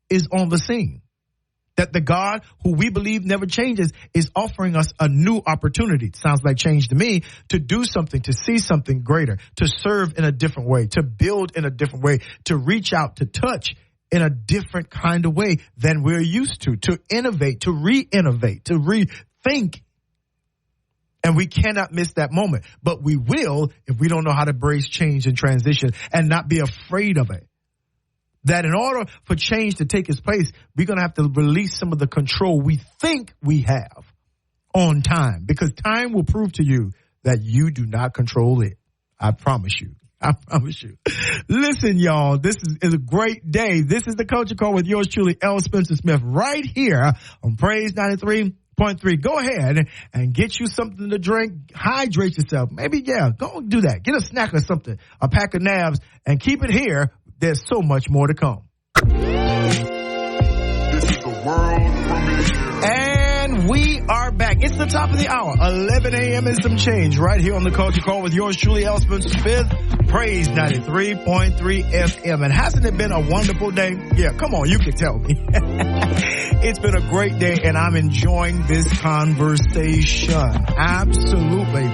S3: is on the scene. That the God who we believe never changes is offering us a new opportunity. Sounds like change to me, to do something, to see something greater, to serve in a different way, to build in a different way, to reach out, to touch in a different kind of way than we're used to innovate, to re-innovate, to rethink. And we cannot miss that moment. But we will if we don't know how to embrace change and transition and not be afraid of it. That in order for change to take its place, we're going to have to release some of the control we think we have on time. Because time will prove to you that you do not control it. I promise you. Listen, y'all, this is a great day. This is the Culture Call with yours truly, L. Spencer Smith, right here on Praise 93.3. Go ahead and get you something to drink. Hydrate yourself. Maybe, go do that. Get a snack or something, a pack of nabs, and keep it here. There's so much more to come.
S2: This is the world premiere.
S3: And we are back. It's the top of the hour, 11 a.m. and some change, right here on the Culture Call with yours truly, L. Spencer Smith, Praise 93.3 FM. And hasn't it been a wonderful day? Yeah, come on, you can tell me. It's been a great day, and I'm enjoying this conversation. Absolutely.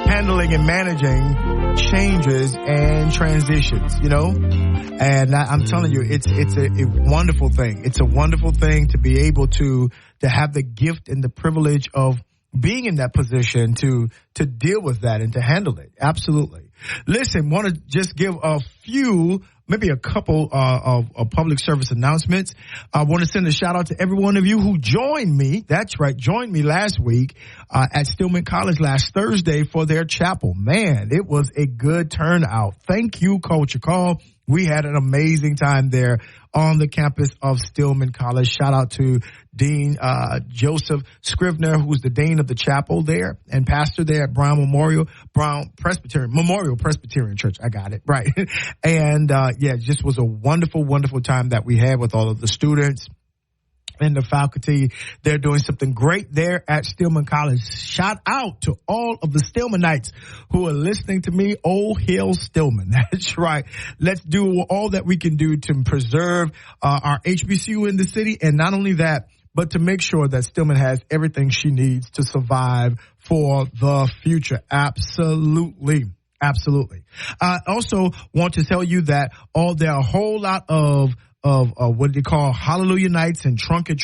S3: Handling and managing changes and transitions, and I'm telling you, it's a wonderful thing. It's a wonderful thing to be able to have the gift and the privilege of being in that position to deal with that and to handle it. Absolutely. Listen, want to just give a few, maybe a couple of public service announcements. I want to send a shout out to every one of you who joined me. That's right, joined me last week at Stillman College last Thursday for their chapel. Man, it was a good turnout. Thank you, Culture Call. We had an amazing time there on the campus of Stillman College. Shout out to Dean Joseph Scrivener, who's the dean of the chapel there and pastor there at Memorial Presbyterian Church. I got it right. And it just was a wonderful, wonderful time that we had with all of the students and the faculty. They're doing something great there at Stillman College. Shout out to all of the Stillmanites who are listening to me. Oh, hail Stillman. That's right. Let's do all that we can do to preserve our HBCU in the city. And not only that, but to make sure that Stillman has everything she needs to survive for the future. Absolutely. Absolutely. I also want to tell you that there are a whole lot of what they call Hallelujah Nights and trunk or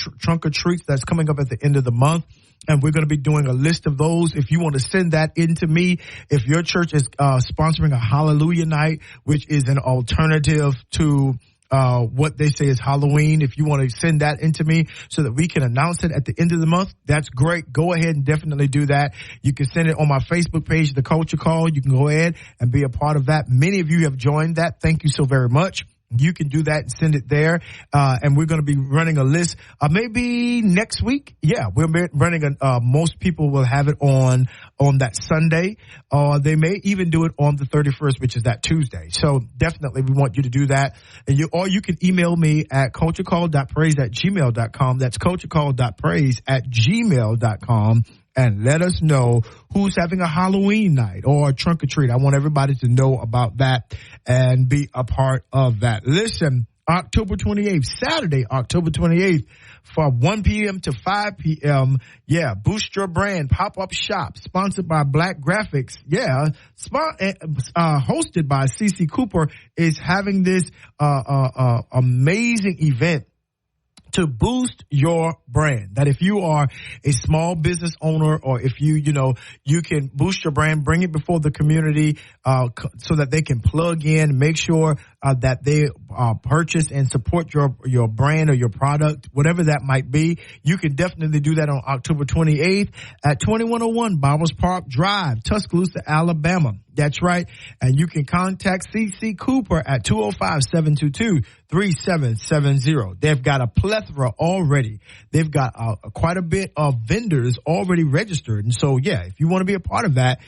S3: treats that's coming up at the end of the month. And we're going to be doing a list of those. If you want to send that in to me, if your church is sponsoring a Hallelujah Night, which is an alternative to what they say is Halloween, if you want to send that into me so that we can announce it at the end of the month, that's great. Go ahead and definitely do that. You can send it on my Facebook page, The Culture Call. You can go ahead and be a part of that. Many of you have joined that. Thank you so very much. You can do that and send it there. And we're going to be running a list, maybe next week. Yeah, we're running most people will have it on that Sunday. They may even do it on the 31st, which is that Tuesday. So definitely we want you to do that. And you can email me at culturecall.praise@gmail.com. That's culturecall.praise@gmail.com. And let us know who's having a Halloween night or a trunk or treat. I want everybody to know about that and be a part of that. Listen, October 28th, Saturday, October 28th, from 1 p.m. to 5 p.m. Yeah, Boost Your Brand pop-up shop, sponsored by Black Graphics. Yeah, hosted by CC Cooper, is having this amazing event to boost your brand. That if you are a small business owner, or if you can boost your brand, bring it before the community so that they can plug in, make sure that they purchase and support your brand or your product, whatever that might be. You can definitely do that on October 28th at 2101 Bowers Park Drive, Tuscaloosa, Alabama. That's right. And you can contact CC Cooper at 205-722-3770. They've got a plethora already. They've got quite a bit of vendors already registered. And so, yeah, if you want to be a part of that,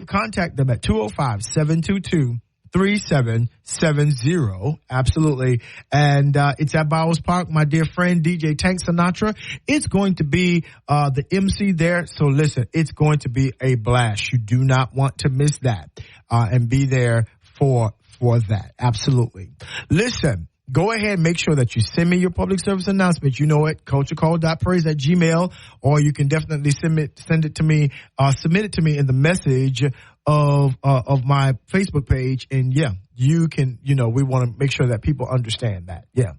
S3: contact them at 205-722-3770. Absolutely. And it's at Bowers Park. My dear friend, DJ Tank Sinatra, it's going to be the MC there. So listen, it's going to be a blast. You do not want to miss that and be there for that. Absolutely. Listen, go ahead and make sure that you send me your public service announcement. You know it, culturecall.praise@gmail, or you can definitely submit it to me in the message of my Facebook page. And yeah, you can, we want to make sure that people understand that. Yeah.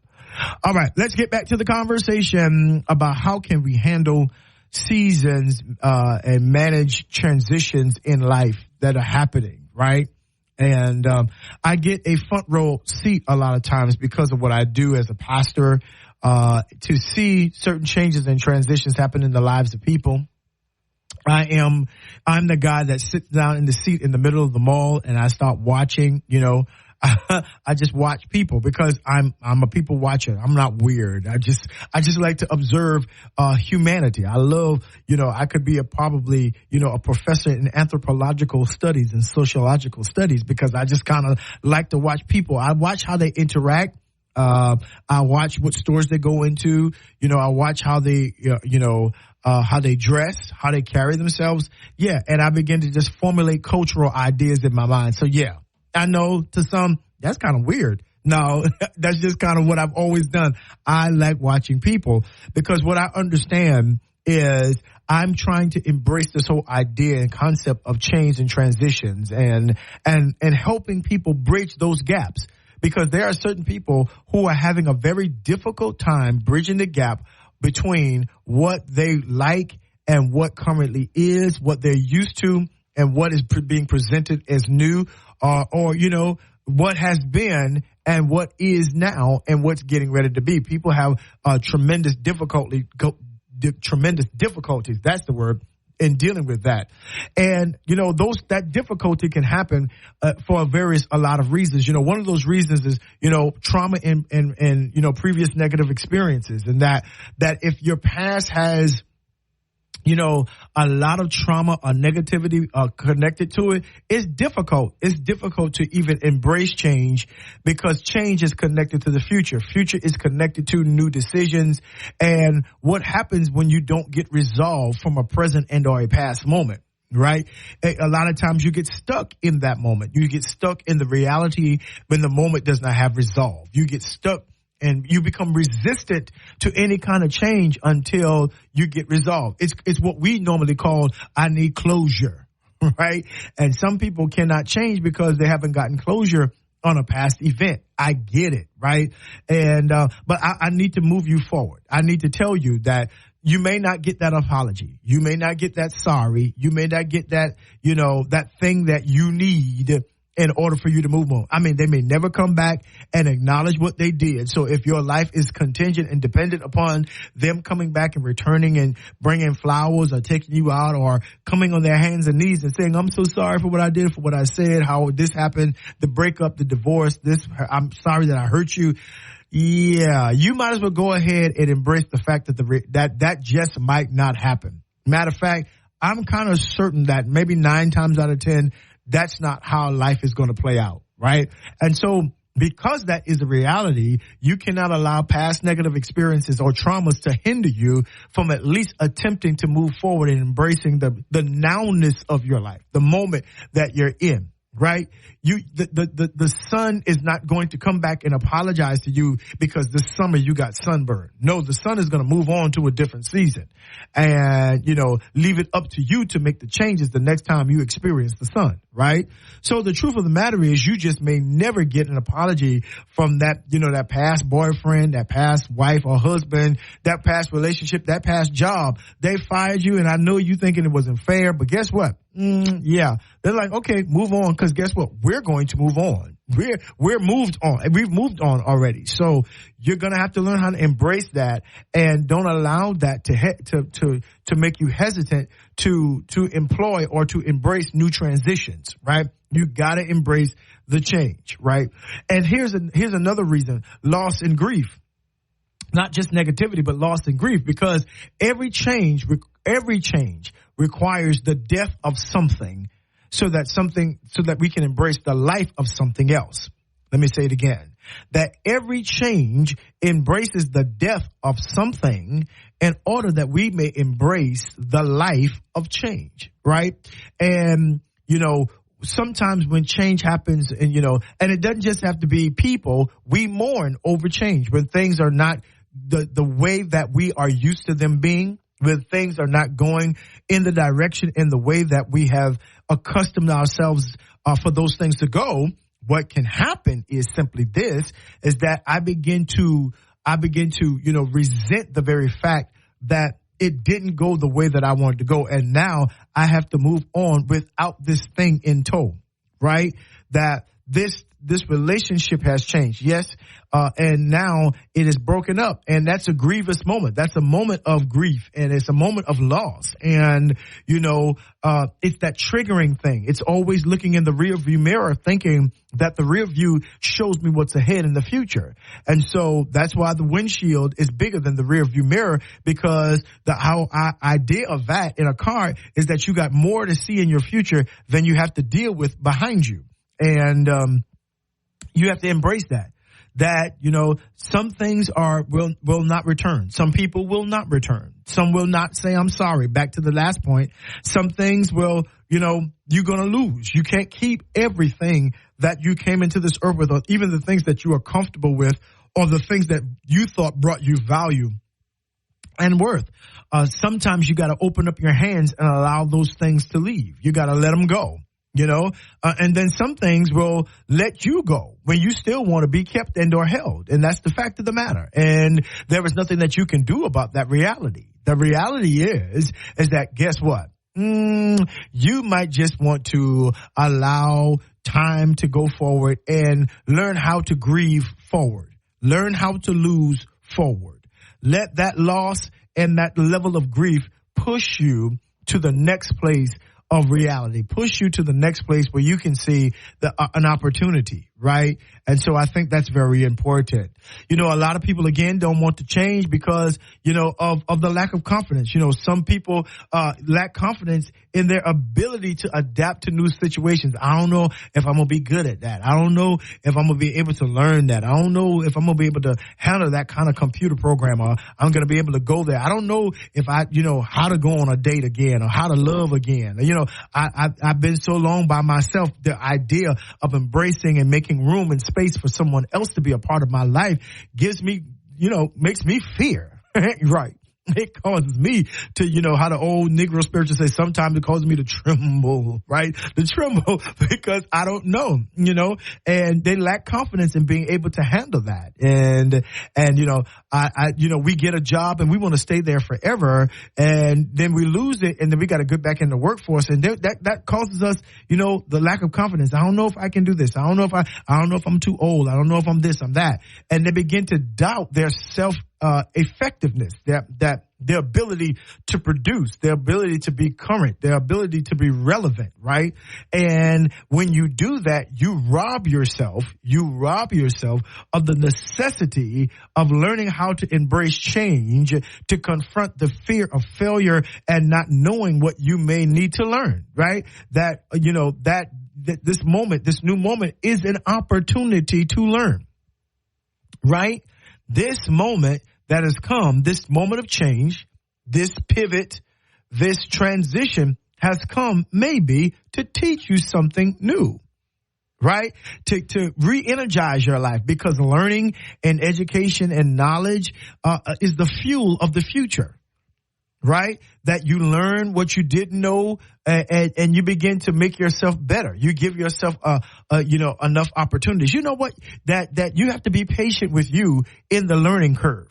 S3: All right. Let's get back to the conversation about how can we handle seasons, and manage transitions in life that are happening. Right. And, I get a front row seat a lot of times because of what I do as a pastor, to see certain changes and transitions happen in the lives of people. I'm the guy that sits down in the seat in the middle of the mall and I start watching, I just watch people because I'm a people watcher. I'm not weird. I just like to observe, humanity. I love, I could be a professor in anthropological studies and sociological studies because I just kind of like to watch people. I watch how they interact. I watch what stores they go into. I watch how they, how they dress, how they carry themselves. Yeah. And I begin to just formulate cultural ideas in my mind. So yeah, I know to some that's kind of weird. No, that's just kind of what I've always done. I like watching people because what I understand is I'm trying to embrace this whole idea and concept of change and transitions and helping people bridge those gaps, because there are certain people who are having a very difficult time bridging the gap between what they like and what currently is, what they're used to, and what is being presented as new, or what has been and what is now and what's getting ready to be. People have tremendous difficulties. That's the word. in dealing with that. And, that difficulty can happen for a lot of reasons. One of those reasons is, trauma and previous negative experiences. And that if your past has, a lot of trauma or negativity connected to it, it's difficult. It's difficult to even embrace change because change is connected to the future. Future is connected to new decisions and what happens when you don't get resolved from a present and or a past moment. Right? A lot of times you get stuck in that moment. You get stuck in the reality when the moment does not have resolve. You get stuck and you become resistant to any kind of change until you get resolved. It's what we normally call, I need closure, right? And some people cannot change because they haven't gotten closure on a past event. I get it, right? And, but I need to move you forward. I need to tell you that you may not get that apology. You may not get that sorry. You may not get that, that thing that you need in order for you to move on. I mean, they may never come back and acknowledge what they did. So if your life is contingent and dependent upon them coming back and returning and bringing flowers or taking you out or coming on their hands and knees and saying, I'm so sorry for what I did, for what I said, how this happened, the breakup, the divorce, I'm sorry that I hurt you. Yeah, you might as well go ahead and embrace the fact that that just might not happen. Matter of fact, I'm kind of certain that maybe 9 times out of 10, that's not how life is going to play out, right? And so because that is a reality, you cannot allow past negative experiences or traumas to hinder you from at least attempting to move forward and embracing the nowness of your life, the moment that you're in. Right? The sun is not going to come back and apologize to you because this summer you got sunburned. No, the sun is going to move on to a different season and, leave it up to you to make the changes the next time you experience the sun. Right? So the truth of the matter is you just may never get an apology from that, that past boyfriend, that past wife or husband, that past relationship, that past job. They fired you and I know you thinking it wasn't fair, but guess what? Yeah. They're like, okay, move on. Because guess what? We're going to move on. We're moved on. We've moved on already. So you're going to have to learn how to embrace that and don't allow that to make you hesitant to employ or to embrace new transitions, right? You got to embrace the change, right? And here's another reason, loss and grief. Not just negativity, but loss and grief, because every change requires the death of something so that we can embrace the life of something else. Let me say it again. That every change embraces the death of something in order that we may embrace the life of change, right? And, sometimes when change happens and it doesn't just have to be people, we mourn over change when things are not the way that we are used to them being, when things are not going in the direction in the way that we have accustomed ourselves for those things to go. What can happen is simply this, is that I begin to resent the very fact that it didn't go the way that I wanted to go. And now I have to move on without this thing in tow, right? That this relationship has changed. Yes. And now it is broken up, and that's a grievous moment. That's a moment of grief, and it's a moment of loss. And, it's that triggering thing. It's always looking in the rearview mirror thinking that the rear view shows me what's ahead in the future. And so that's why the windshield is bigger than the rearview mirror, because the idea of that in a car is that you got more to see in your future than you have to deal with behind you. And, you have to embrace that. That, some things will not return. Some people will not return. Some will not say, I'm sorry. Back to the last point. Some things will, you're going to lose. You can't keep everything that you came into this earth with, or even the things that you are comfortable with, or the things that you thought brought you value and worth. Sometimes you got to open up your hands and allow those things to leave. You got to let them go. And then some things will let you go when you still want to be kept and or held. And that's the fact of the matter. And there is nothing that you can do about that reality. The reality is that guess what? You might just want to allow time to go forward and learn how to grieve forward. Learn how to lose forward. Let that loss and that level of grief push you to the next place of reality, push you to the next place where you can see an opportunity, right? And so I think that's very important. A lot of people, again, don't want to change because, of the lack of confidence. Some people lack confidence in their ability to adapt to new situations. I don't know if I'm going to be good at that. I don't know if I'm going to be able to learn that. I don't know if I'm going to be able to handle that kind of computer program, or I'm going to be able to go there. I don't know if how to go on a date again or how to love again. I've been so long by myself. The idea of embracing and making room and space for someone else to be a part of my life gives me, makes me fear, right? It causes me to, how the old Negro spiritual say, sometimes it causes me to tremble, right? To tremble because I don't know, and they lack confidence in being able to handle that. And we get a job and we want to stay there forever, and then we lose it, and then we got to get back in the workforce, and that causes us, the lack of confidence. I don't know if I can do this. I don't know if I'm too old. I don't know if I'm this, I'm that. And they begin to doubt their effectiveness, that their ability to produce, their ability to be current, their ability to be relevant, right? And when you do that, you rob yourself of the necessity of learning how to embrace change, to confront the fear of failure and not knowing what you may need to learn, right? That this new moment is an opportunity to learn, right? This moment that has come, this moment of change, this pivot, this transition has come maybe to teach you something new, right? To re-energize your life, because learning and education and knowledge is the fuel of the future, right? That you learn what you didn't know, and you begin to make yourself better. You give yourself, enough opportunities. You know what? That you have to be patient with you in the learning curve.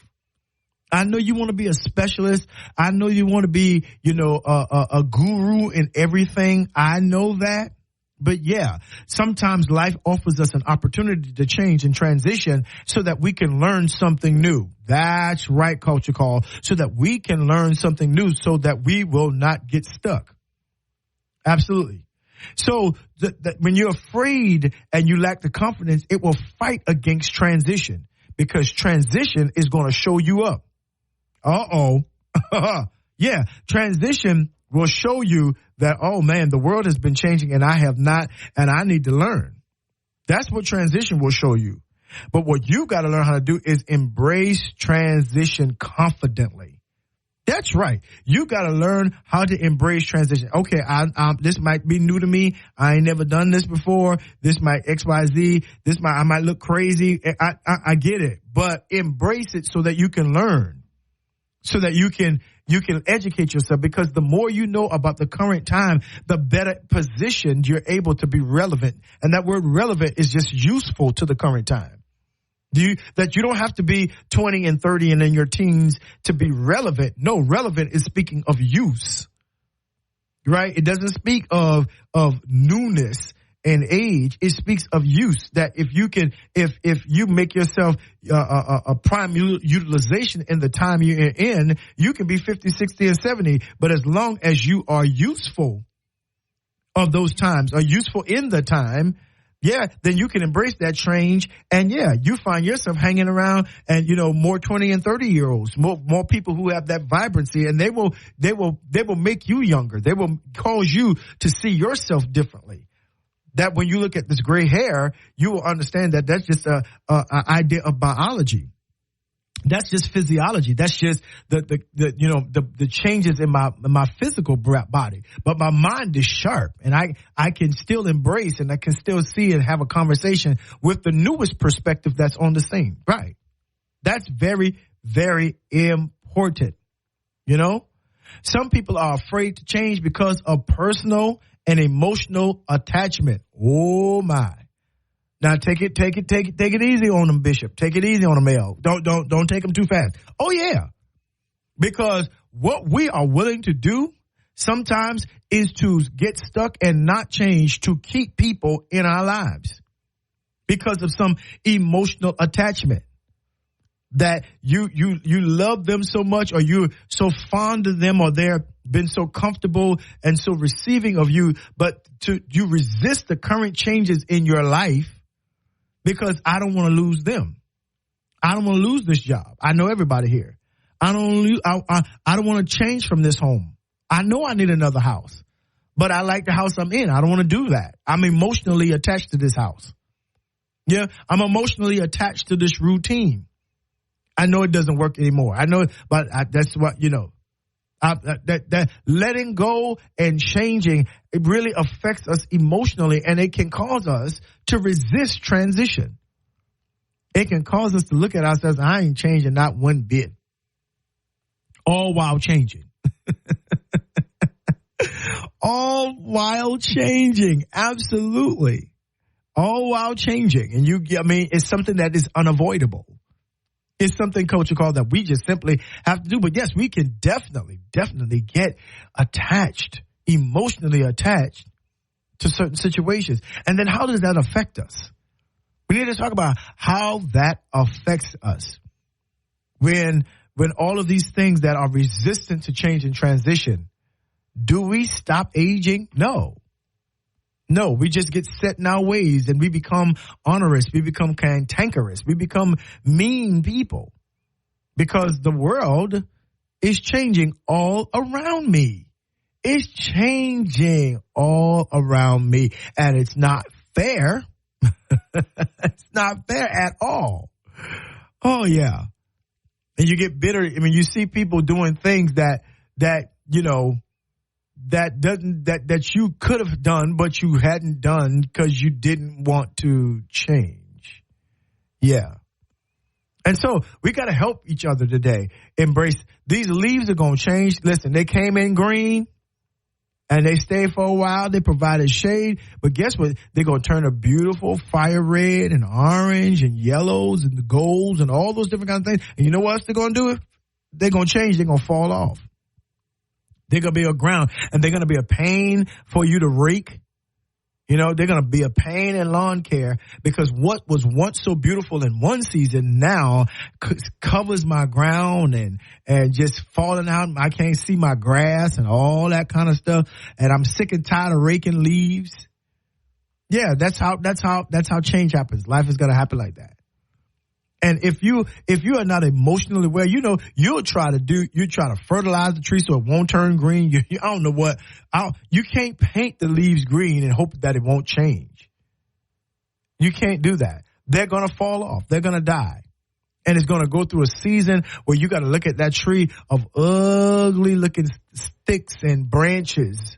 S3: I know you want to be a specialist. I know you want to be, a guru in everything. I know that. But yeah, sometimes life offers us an opportunity to change and transition so that we can learn something new. That's right, Culture Call. So that we can learn something new, so that we will not get stuck. Absolutely. So when you're afraid and you lack the confidence, it will fight against transition, because transition is going to show you up. Yeah, transition will show you that, oh man, the world has been changing and I have not, and I need to learn. That's what transition will show you. But what you got to learn how to do is embrace transition confidently. That's right. You got to learn how to embrace transition. Okay, this might be new to me. I ain't never done this before. This might XYZ. I might look crazy. I get it, but embrace it so that you can learn, so that you can educate yourself, because the more you know about the current time, the better positioned you're able to be relevant. And that word relevant is just useful to the current time. That you don't have to be 20 and 30 and in your teens to be relevant. No, relevant is speaking of use, right? It doesn't speak of newness and age. It speaks of use. That if you make yourself a prime utilization in the time you're in, you can be 50, 60, and 70. But as long as you are useful of those times, are useful in the time, yeah, then you can embrace that change. And yeah, you find yourself hanging around and, more 20 and 30 year olds, more people who have that vibrancy, and they will make you younger. They will cause you to see yourself differently. That when you look at this gray hair, you will understand that that's just an idea of biology. That's just physiology. That's just the changes in my physical body. But my mind is sharp, and I can still embrace, and I can still see and have a conversation with the newest perspective that's on the scene. Right. That's very, very important. Some people are afraid to change because of personal and emotional attachment. Oh my. Now take it easy on them, Bishop. Take it easy on them, L. Don't take them too fast. Oh yeah. Because what we are willing to do sometimes is to get stuck and not change to keep people in our lives because of some emotional attachment. That you love them so much, or you're so fond of them, or they're been so comfortable and so receiving of you, but you resist the current changes in your life because I don't want to lose them. I don't want to lose this job. I know everybody here. I don't want to change from this home. I know I need another house, but I like the house I'm in. I don't want to do that. I'm emotionally attached to this house. Yeah, I'm emotionally attached to this routine. I know it doesn't work anymore. I know, but that's what, that letting go and changing, it really affects us emotionally, and it can cause us to resist transition. It can cause us to look at ourselves, I ain't changing not one bit, all while changing. All while changing, absolutely. All while changing. And it's something that is unavoidable. It's something, Coach, you call that we just simply have to do. But yes, we can definitely get attached, emotionally attached to certain situations. And then how does that affect us? We need to talk about how that affects us. When all of these things that are resistant to change and transition, do we stop aging? No, we just get set in our ways and we become onerous. We become cantankerous. We become mean people because the world is changing all around me. It's changing all around me, and it's not fair. It's not fair at all. Oh, yeah. And you get bitter. I mean, you see people doing things that you could have done, but you hadn't done because you didn't want to change. Yeah. And so we got to help each other today. Embrace these leaves are going to change. Listen, they came in green and they stayed for a while. They provided shade. But guess what? They're going to turn a beautiful fire red and orange and yellows and the golds and all those different kinds of things. And you know what else they're going to do? They're going to change. They're going to fall off. They're going to be a ground, and they're going to be a pain for you to rake. They're going to be a pain in lawn care because what was once so beautiful in one season now covers my ground and just falling out. I can't see my grass and all that kind of stuff. And I'm sick and tired of raking leaves. Yeah, that's how change happens. Life is going to happen like that. And if you are not emotionally aware, you'll try to fertilize the tree so it won't turn green. I don't know what. You can't paint the leaves green and hope that it won't change. You can't do that. They're going to fall off. They're going to die. And it's going to go through a season where you got to look at that tree of ugly looking sticks and branches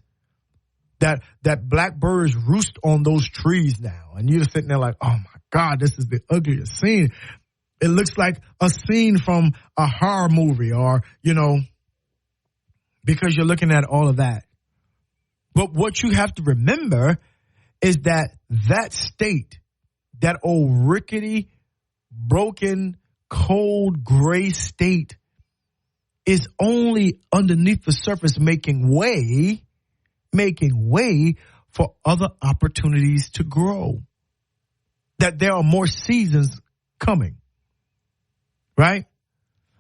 S3: that blackbirds roost on those trees now. And you're sitting there like, oh my God, this is the ugliest scene. It looks like a scene from a horror movie or, because you're looking at all of that. But what you have to remember is that state, that old rickety, broken, cold, gray state is only underneath the surface making way for other opportunities to grow. That there are more seasons coming. Right?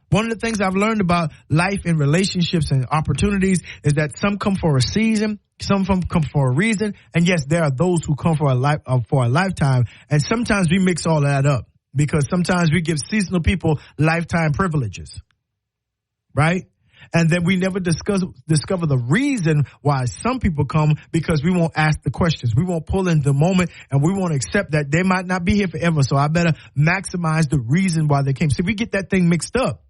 S3: One of the things I've learned about life and relationships and opportunities is that some come for a season, some come for a reason, and yes, there are those who come for a lifetime. And sometimes we mix all of that up because sometimes we give seasonal people lifetime privileges, right? And then we never discover the reason why some people come because we won't ask the questions. We won't pull into the moment, and we won't accept that they might not be here forever. So I better maximize the reason why they came. See, we get that thing mixed up.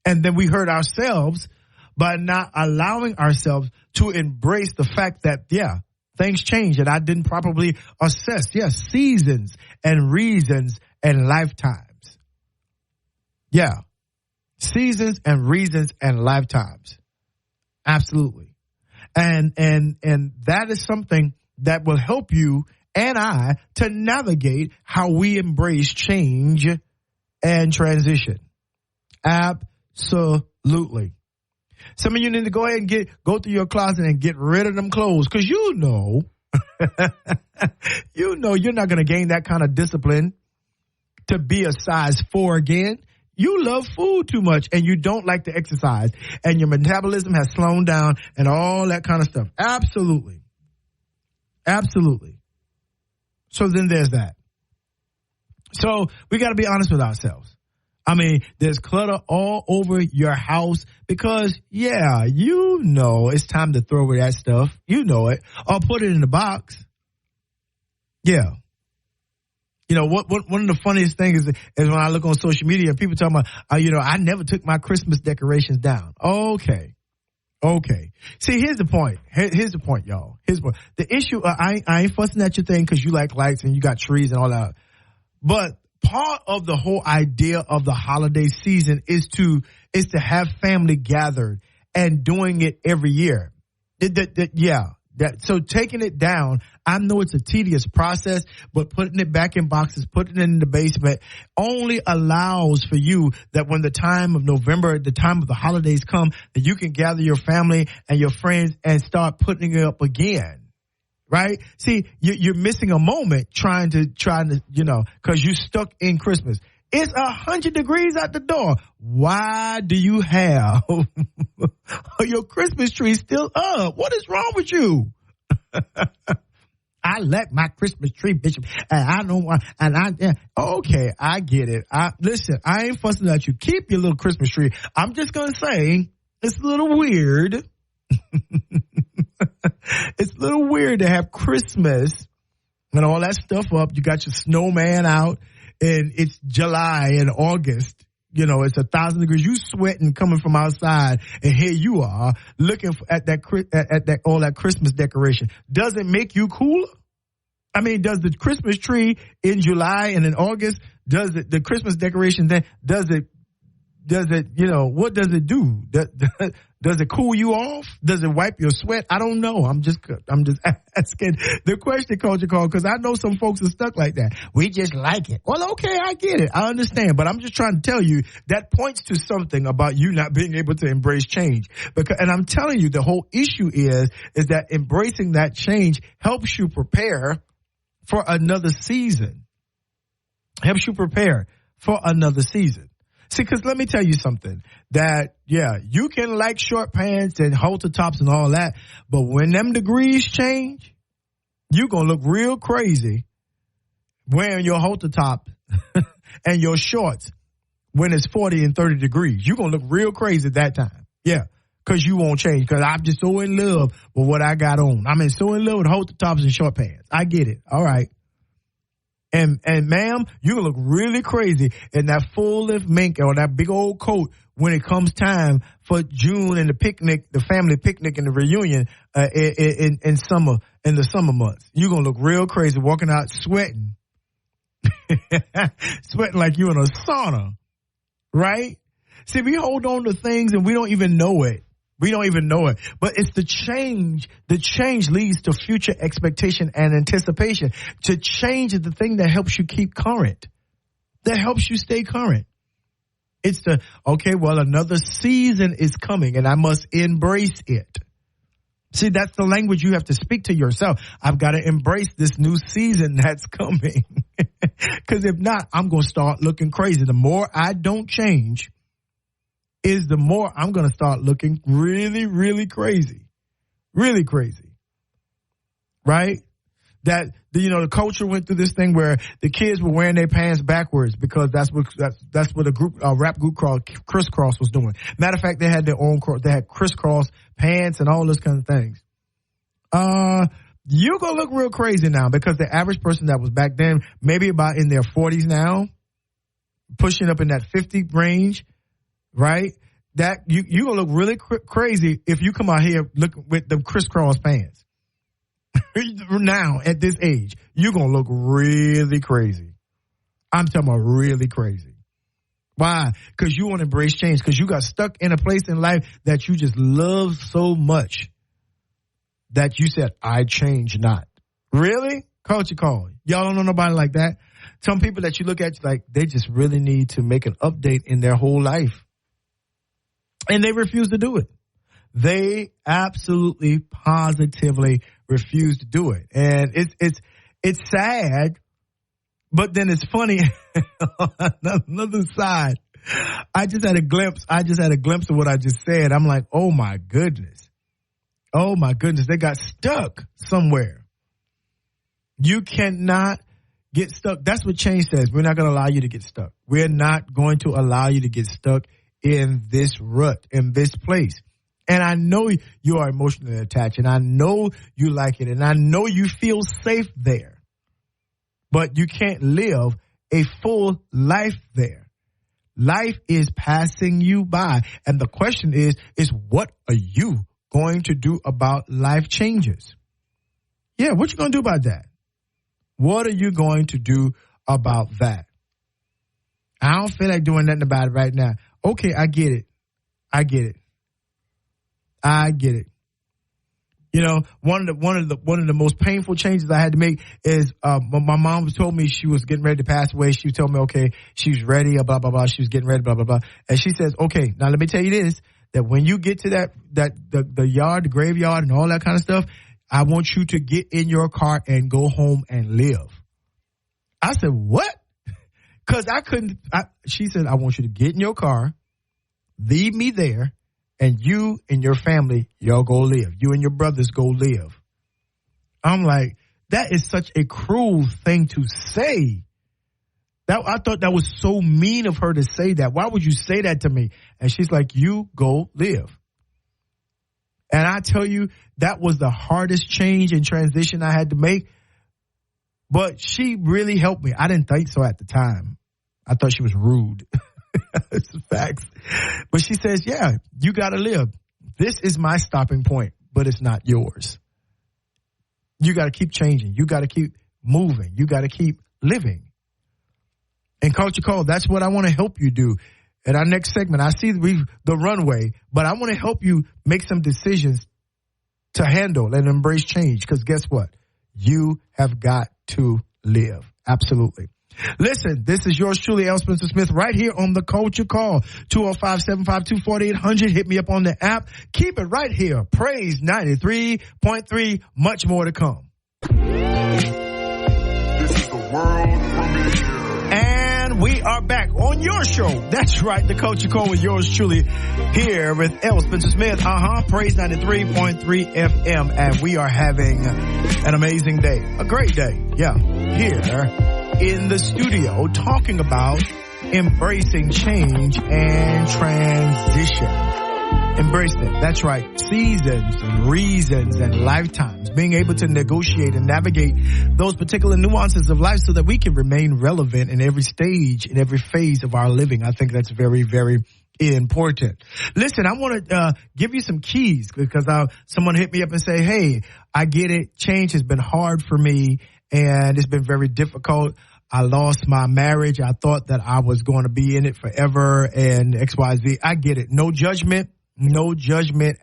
S3: And then we hurt ourselves by not allowing ourselves to embrace the fact that, yeah, things change and I didn't properly assess. Yes, seasons and reasons and lifetimes. Yeah. Seasons and reasons and lifetimes. Absolutely. And that is something that will help you and I to navigate how we embrace change and transition. Absolutely. Some of you need to go ahead and go through your closet and get rid of them clothes because you're not going to gain that kind of discipline to be a size 4 again. You love food too much and you don't like to exercise and your metabolism has slowed down and all that kind of stuff. Absolutely. Absolutely. So then there's that. So we got to be honest with ourselves. I mean, there's clutter all over your house because, yeah, you know it's time to throw away that stuff. You know it. Or put it in the box. Yeah. You know, one of the funniest things is when I look on social media, people talking about, I never took my Christmas decorations down. Okay. See, here's the point. Here's the point, y'all. Here's the point. The issue, I ain't fussing at your thing because you like lights and you got trees and all that. But part of the whole idea of the holiday season is to have family gathered and doing it every year. So taking it down, I know it's a tedious process, but putting it back in boxes, putting it in the basement only allows for you that when the time of November, the time of the holidays come, that you can gather your family and your friends and start putting it up again. Right? See, you're missing a moment trying to, cause you stuck in Christmas. It's 100 degrees out the door. Why do you have your Christmas tree still up? What is wrong with you? I let my Christmas tree, Bishop, and I don't want, okay, I get it. Listen, I ain't fussing at you. Keep your little Christmas tree. I'm just going to say it's a little weird. It's a little weird to have Christmas and all that stuff up. You got your snowman out and it's July and August. It's 1,000 degrees. You sweating coming from outside and here you are looking at all that Christmas decoration. Does it make you cooler? I mean, does the Christmas tree in July and in August, the Christmas decoration then, what does it do? Does it cool you off? Does it wipe your sweat? I don't know. I'm just asking the question, Culture Call, because I know some folks are stuck like that. We just like it. Well, okay, I get it. I understand. But I'm just trying to tell you that points to something about you not being able to embrace change. And I'm telling you, the whole issue is that embracing that change helps you prepare for another season. Helps you prepare for another season. See, because let me tell you something that, you can like short pants and halter tops and all that, but when them degrees change, you're going to look real crazy wearing your halter top and your shorts when it's 40 and 30 degrees. You're going to look real crazy at that time. Yeah, because you won't change because I'm just so in love with what I got on. I'm so in love with halter tops and short pants. I get it. All right. And ma'am, you're going to look really crazy in that full-length mink or that big old coat when it comes time for June and the picnic, the family picnic and the reunion in the summer months. You're going to look real crazy walking out sweating. Sweating like you're in a sauna, right? See, we hold on to things and we don't even know it. We don't even know it. But it's the change. The change leads to future expectation and anticipation. To change is the thing that helps you keep current. That helps you stay current. It's another season is coming and I must embrace it. See, that's the language you have to speak to yourself. I've got to embrace this new season that's coming. Because if not, I'm going to start looking crazy. The more I don't change, is the more I'm going to start looking really, really crazy. Really crazy. Right? That, the culture went through this thing where the kids were wearing their pants backwards because that's what a rap group called Crisscross was doing. Matter of fact, they had their own, they had crisscross pants and all those kind of things. You're going to look real crazy now because the average person that was back then, maybe about in their 40s now, pushing up in that 50 range, right? That you're going to look really crazy if you come out here looking with the crisscross pants. Now, at this age, you're going to look really crazy. I'm talking about really crazy. Why? Because you want to embrace change. Because you got stuck in a place in life that you just love so much that you said, I change not. Really? Culture Call. Y'all don't know nobody like that? Some people that you look at, like, they just really need to make an update in their whole life. And they refuse to do it. They absolutely, positively refuse to do it. And it's sad, but then it's funny. Another side, I just had a glimpse of what I just said. I'm like, oh my goodness. They got stuck somewhere. You cannot get stuck. That's what change says. We're not going to allow you to get stuck. We're not going to allow you to get stuck in this rut, in this place. And I know you are emotionally attached, and I know you like it, and I know you feel safe there. But you can't live a full life there. Life is passing you by. And the question is what are you going to do about life changes? Yeah, what you going to do about that? What are you going to do about that? I don't feel like doing nothing about it right now. Okay, I get it. You know, one of the most painful changes I had to make is my mom told me she was getting ready to pass away. She told me, okay, she was ready, blah, blah, blah. She was getting ready, blah, blah, blah. And she says, okay, now let me tell you this, that when you get to the yard, the graveyard and all that kind of stuff, I want you to get in your car and go home and live. I said, what? Because she said, I want you to get in your car, leave me there, and you and your family, y'all go live. You and your brothers go live. I'm like, that is such a cruel thing to say. I thought that was so mean of her to say that. Why would you say that to me? And she's like, you go live. And I tell you, that was the hardest change and transition I had to make. But she really helped me. I didn't think so at the time. I thought she was rude. It's facts. But she says, yeah, you got to live. This is my stopping point, but it's not yours. You got to keep changing. You got to keep moving. You got to keep living. And Culture Call, that's what I want to help you do. At our next segment, I see the runway, but I want to help you make some decisions to handle and embrace change. Because guess what? You have got to live. Absolutely. Listen, this is yours truly, L. Spencer Smith, right here on the Culture Call. 205-752-4800. Hit me up on the app. Keep it right here. Praise 93.3. Much more to come.
S2: This is the world premiere.
S3: And we are back on your show. That's right, the Culture Call with yours truly here with L. Spencer Smith. Praise 93.3 FM. And we are having an amazing day. A great day. Yeah. Here in the studio talking about embracing change and transition. Embracing it. That's right. Seasons and reasons and lifetimes. Being able to negotiate and navigate those particular nuances of life so that we can remain relevant in every stage, in every phase of our living. I think that's very, very important. Listen, I want to give you some keys because someone hit me up and say, hey, I get it. Change has been hard for me and it's been very difficult. I lost my marriage. I thought that I was going to be in it forever and XYZ. I get it. No judgment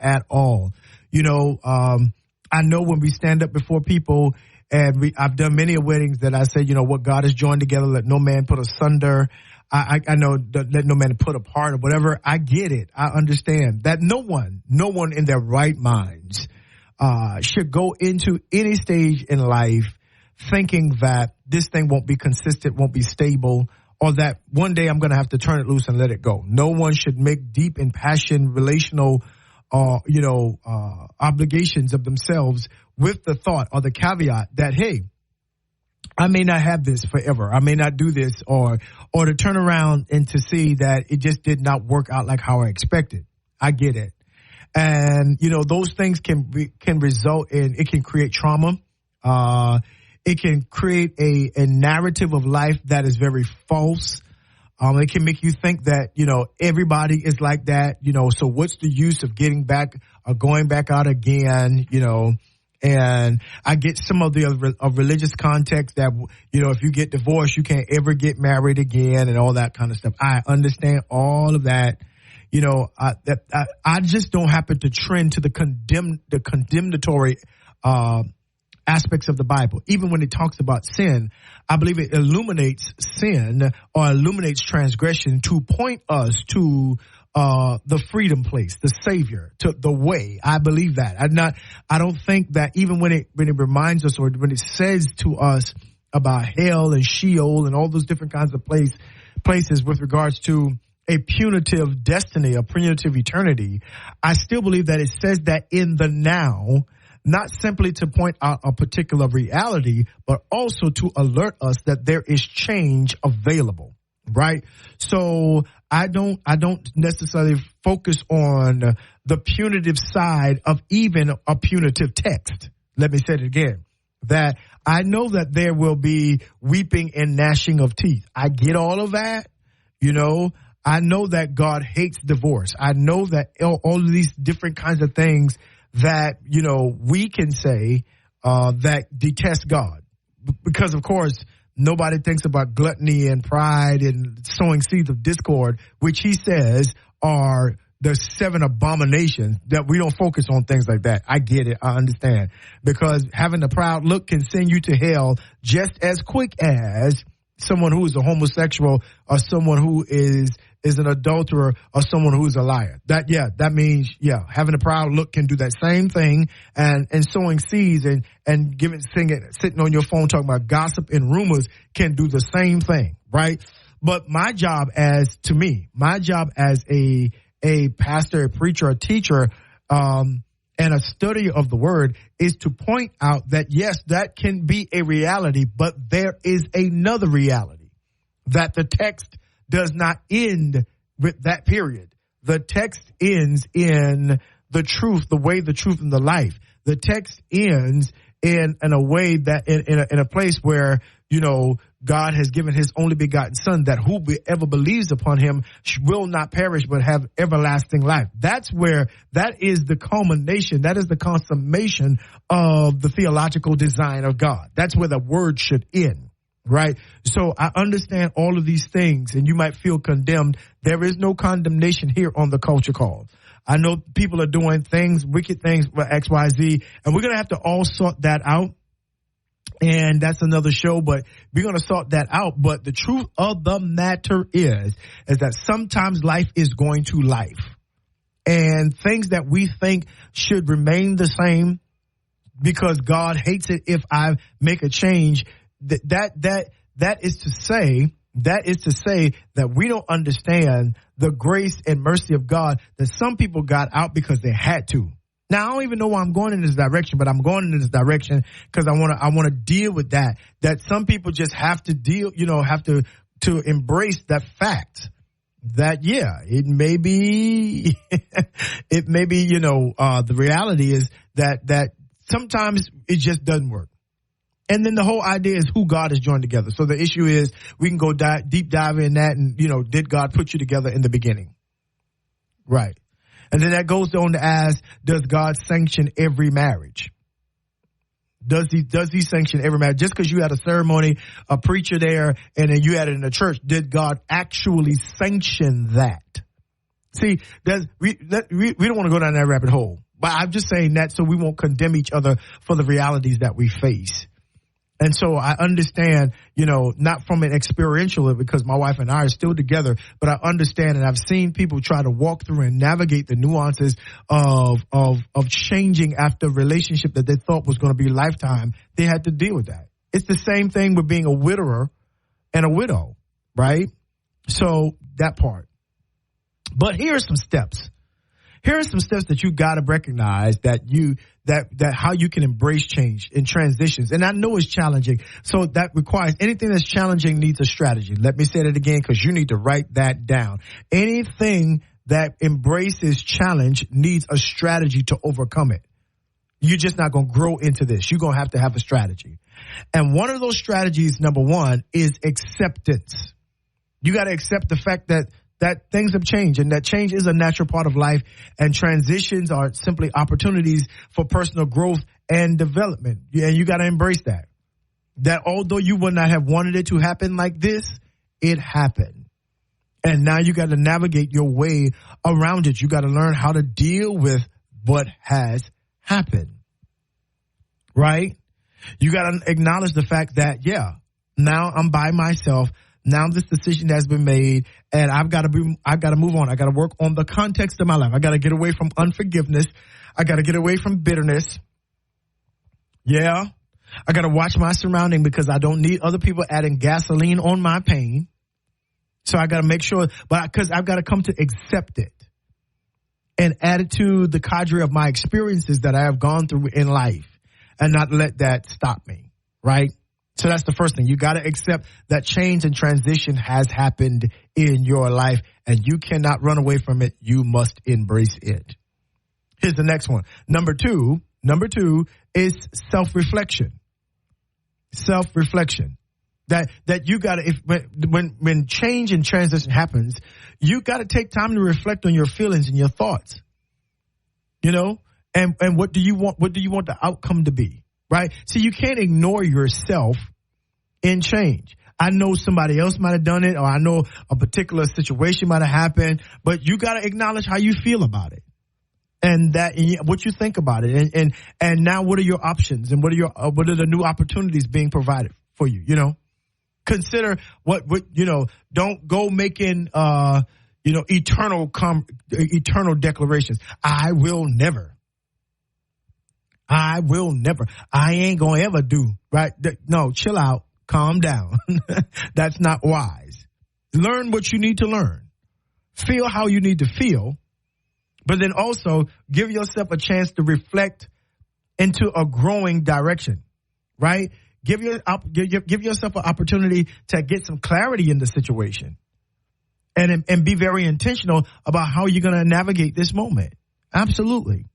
S3: at all. You know, I know when we stand up before people and I've done many weddings that I say, you know, what God has joined together, let no man put asunder. I know let no man put apart or whatever. I get it. I understand that no one in their right minds, should go into any stage in life thinking that this thing won't be consistent, won't be stable, or that one day I'm going to have to turn it loose and let it go. No one should make deep and passionate relational, obligations of themselves with the thought or the caveat that, hey, I may not have this forever. I may not do this, or to turn around and to see that it just did not work out like how I expected. I get it. And, you know, those things can result in, it can create trauma. It can create a narrative of life that is very false. It can make you think that, you know, everybody is like that, you know, so what's the use of getting back or going back out again, you know? And I get some of the religious context that, you know, if you get divorced, you can't ever get married again and all that kind of stuff. I understand all of that. You know, I just don't happen to trend to the condemnatory, aspects of the Bible. Even when it talks about sin, I believe it illuminates sin or illuminates transgression to point us to the freedom place, the Savior, to the way. I believe that. I don't think that even when it reminds us or when it says to us about hell and Sheol and all those different kinds of places with regards to a punitive destiny, a punitive eternity, I still believe that it says that in the now, not simply to point out a particular reality, but also to alert us that there is change available, right? So I don't necessarily focus on the punitive side of even a punitive text. Let me say it again, that I know that there will be weeping and gnashing of teeth. I get all of that, I know that God hates divorce. I know that all of these different kinds of things that, we can say that detest God. Because, of course, nobody thinks about gluttony and pride and sowing seeds of discord, which he says are the 7 abominations. That we don't focus on things like that. I get it. I understand. Because having a proud look can send you to hell just as quick as someone who is a homosexual or someone who is an adulterer or someone who's a liar. That means, having a proud look can do that same thing, and sowing seeds and sitting on your phone talking about gossip and rumors can do the same thing, right? But my job as a pastor, a preacher, a teacher, and a study of the word is to point out that yes, that can be a reality, but there is another reality, that the text does not end with that period. The text ends in the truth, the way, the truth, and the life. The text ends in a way that in a place where, God has given his only begotten son, that whoever believes upon him will not perish but have everlasting life. That is the culmination, that is the consummation of the theological design of God. That's where the word should end. Right. So I understand all of these things, and you might feel condemned. There is no condemnation here on the Culture Call. I know people are doing things, wicked things for X, Y, Z, and we're going to have to all sort that out. And that's another show, but we're going to sort that out. But the truth of the matter is that sometimes life is going to life, and things that we think should remain the same because God hates it if I make a change. That is to say that we don't understand the grace and mercy of God, that some people got out because they had to. Now, I don't even know why I'm going in this direction, but I'm going in this direction because I want to deal with that some people just have to to embrace that fact that, it may be, the reality is that sometimes it just doesn't work. And then the whole idea is who God has joined together. So the issue is we can go deep dive in that, and, did God put you together in the beginning? Right. And then that goes on to ask, does God sanction every marriage? Does he sanction every marriage? Just because you had a ceremony, a preacher there, and then you had it in the church, did God actually sanction that? See, we don't want to go down that rabbit hole. But I'm just saying that so we won't condemn each other for the realities that we face. And so I understand, not from an experiential, because my wife and I are still together, but I understand, and I've seen people try to walk through and navigate the nuances of changing after a relationship that they thought was going to be lifetime. They had to deal with that. It's the same thing with being a widower and a widow, right? So that part. But here are some steps. Here are some steps that you got to recognize that how you can embrace change and transitions. And I know it's challenging. So that requires anything that's challenging needs a strategy. Let me say that again, because you need to write that down. Anything that embraces challenge needs a strategy to overcome it. You're just not going to grow into this. You're going to have a strategy. And one of those strategies, number one, is acceptance. You got to accept the fact that things have changed, and that change is a natural part of life, and transitions are simply opportunities for personal growth and development. And you got to embrace that. That although you would not have wanted it to happen like this, it happened. And now you got to navigate your way around it. You got to learn how to deal with what has happened. Right? You got to acknowledge the fact that, now I'm by myself. Now this decision has been made, and I've got to move on. I got to work on the context of my life. I got to get away from unforgiveness. I got to get away from bitterness. Yeah. I got to watch my surrounding because I don't need other people adding gasoline on my pain. So I got to make sure, because I've got to come to accept it and add it to the cadre of my experiences that I have gone through in life and not let that stop me, right? So that's the first thing. You got to accept that change and transition has happened in your life and you cannot run away from it. You must embrace it. Here's the next one. Number two is self-reflection. Self-reflection. That you got to, when change and transition happens, you got to take time to reflect on your feelings and your thoughts, and what do you want the outcome to be, right? So you can't ignore yourself in change. I know somebody else might have done it, or I know a particular situation might have happened, but you got to acknowledge how you feel about it. And what you think about it, and now what are your options, and what are the new opportunities being provided for you? Consider what don't go making eternal declarations. I will never. I ain't gonna ever do, right? No, chill out, calm down. That's not wise. Learn what you need to learn. Feel how you need to feel, but then also give yourself a chance to reflect into a growing direction, right? Give yourself an opportunity to get some clarity in the situation and be very intentional about how you're going to navigate this moment. Absolutely.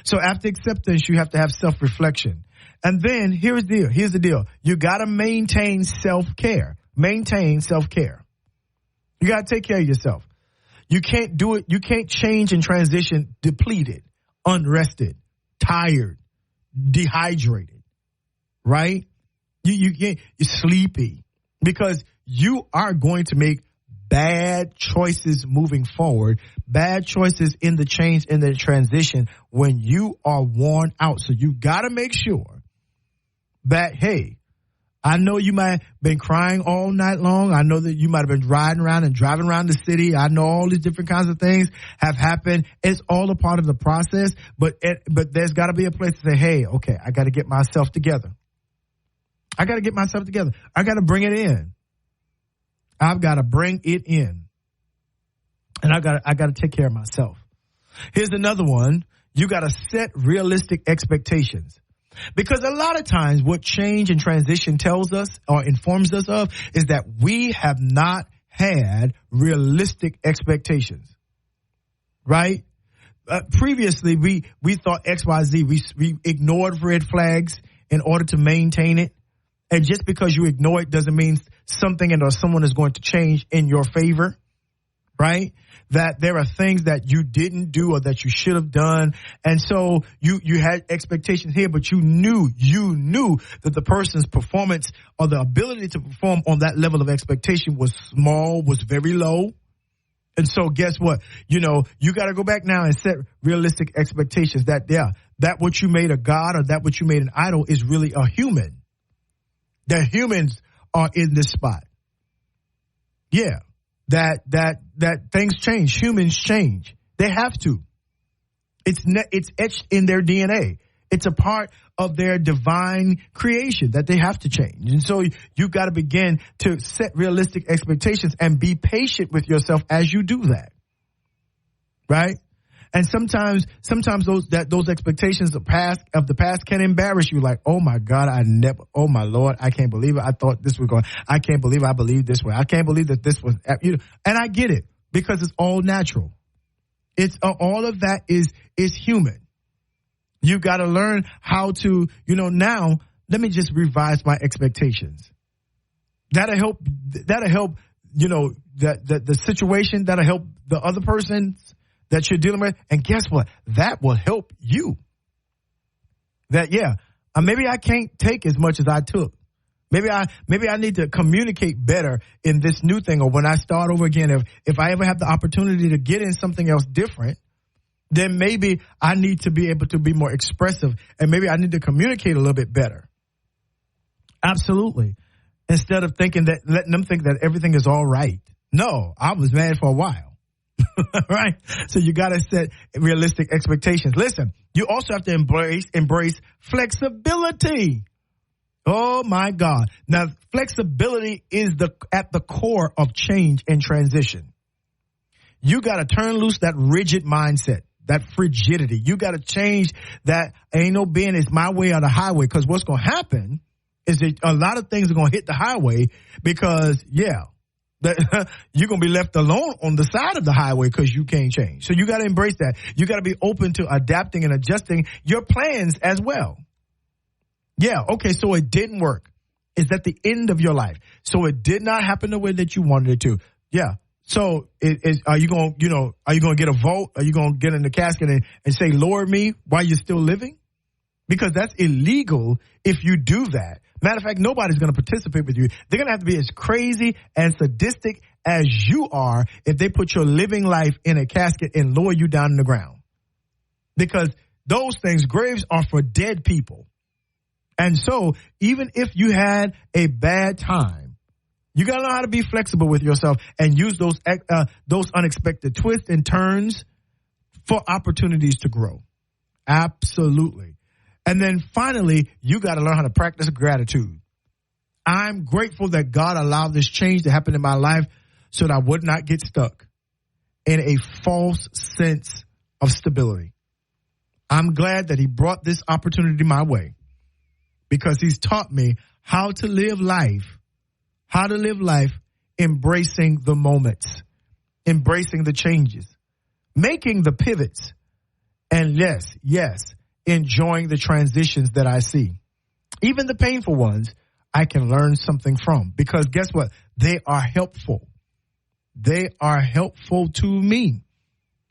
S3: So after acceptance, you have to have self-reflection. And then here's the deal. You got to maintain self-care. You got to take care of yourself. You can't do it. You can't change and transition depleted, unrested, tired, dehydrated. Right? You're sleepy, because you are going to make bad choices moving forward, bad choices in the change, in the transition when you are worn out. So you got to make sure that, hey, I know you might have been crying all night long. I know that you might have been riding around and driving around the city. I know all these different kinds of things have happened. It's all a part of the process, but there's got to be a place to say, hey, okay, I got to get myself together. I got to bring it in. I've got to bring it in. And I got to take care of myself. Here's another one. You got to set realistic expectations. Because a lot of times what change and transition tells us or informs us of is that we have not had realistic expectations. Right? Previously, we thought XYZ. We ignored red flags in order to maintain it. And just because you ignore it doesn't mean something or someone is going to change in your favor, right? That there are things that you didn't do or that you should have done. And so you had expectations here, but you knew that the person's performance or the ability to perform on that level of expectation was small, was very low. And so guess what? You got to go back now and set realistic expectations that what you made a god or that what you made an idol is really a human. That humans are in this spot. Yeah. That things change. Humans change. They have to. It's etched in their DNA. It's a part of their divine creation that they have to change. And so you got to begin to set realistic expectations and be patient with yourself as you do that. Right? And sometimes those expectations of the past can embarrass you. Like, oh my God, oh my Lord, I can't believe it. I thought this was going. I can't believe I believed this way. I can't believe that this was. And I get it because it's all natural. It's all of that is human. You got to learn how to. Now let me just revise my expectations. That'll help. The situation. That'll help the other person that you're dealing with. And guess what? That will help you. Maybe I can't take as much as I took. Maybe I need to communicate better in this new thing, or when I start over again, if I ever have the opportunity to get in something else different, then maybe I need to be able to be more expressive, and maybe I need to communicate a little bit better. Absolutely. Instead of letting them think that everything is all right. No, I was mad for a while. Right? So you got to set realistic expectations. Listen, you also have to embrace flexibility. Oh, my God. Now, flexibility is at the core of change and transition. You got to turn loose that rigid mindset, that frigidity. You got to change that ain't no being, it's my way or the highway. Because what's going to happen is that a lot of things are going to hit the highway because, you're going to be left alone on the side of the highway because you can't change. So you got to embrace that. You got to be open to adapting and adjusting your plans as well. Yeah, okay, so it didn't work. It's at the end of your life. So it did not happen the way that you wanted it to. Yeah. So are you going to get a vote? Are you going to get in the casket and say, Lord me, while you're still living? Because that's illegal if you do that. Matter of fact, nobody's going to participate with you. They're going to have to be as crazy and sadistic as you are if they put your living life in a casket and lower you down in the ground. Because those things, graves are for dead people. And so even if you had a bad time, you got to know how to be flexible with yourself and use those unexpected twists and turns for opportunities to grow. Absolutely. And then finally, you got to learn how to practice gratitude. I'm grateful that God allowed this change to happen in my life so that I would not get stuck in a false sense of stability. I'm glad that he brought this opportunity my way because he's taught me how to live life embracing the moments, embracing the changes, making the pivots, and yes, enjoying the transitions that I see. Even the painful ones, I can learn something from because guess what? They are helpful. They are helpful to me.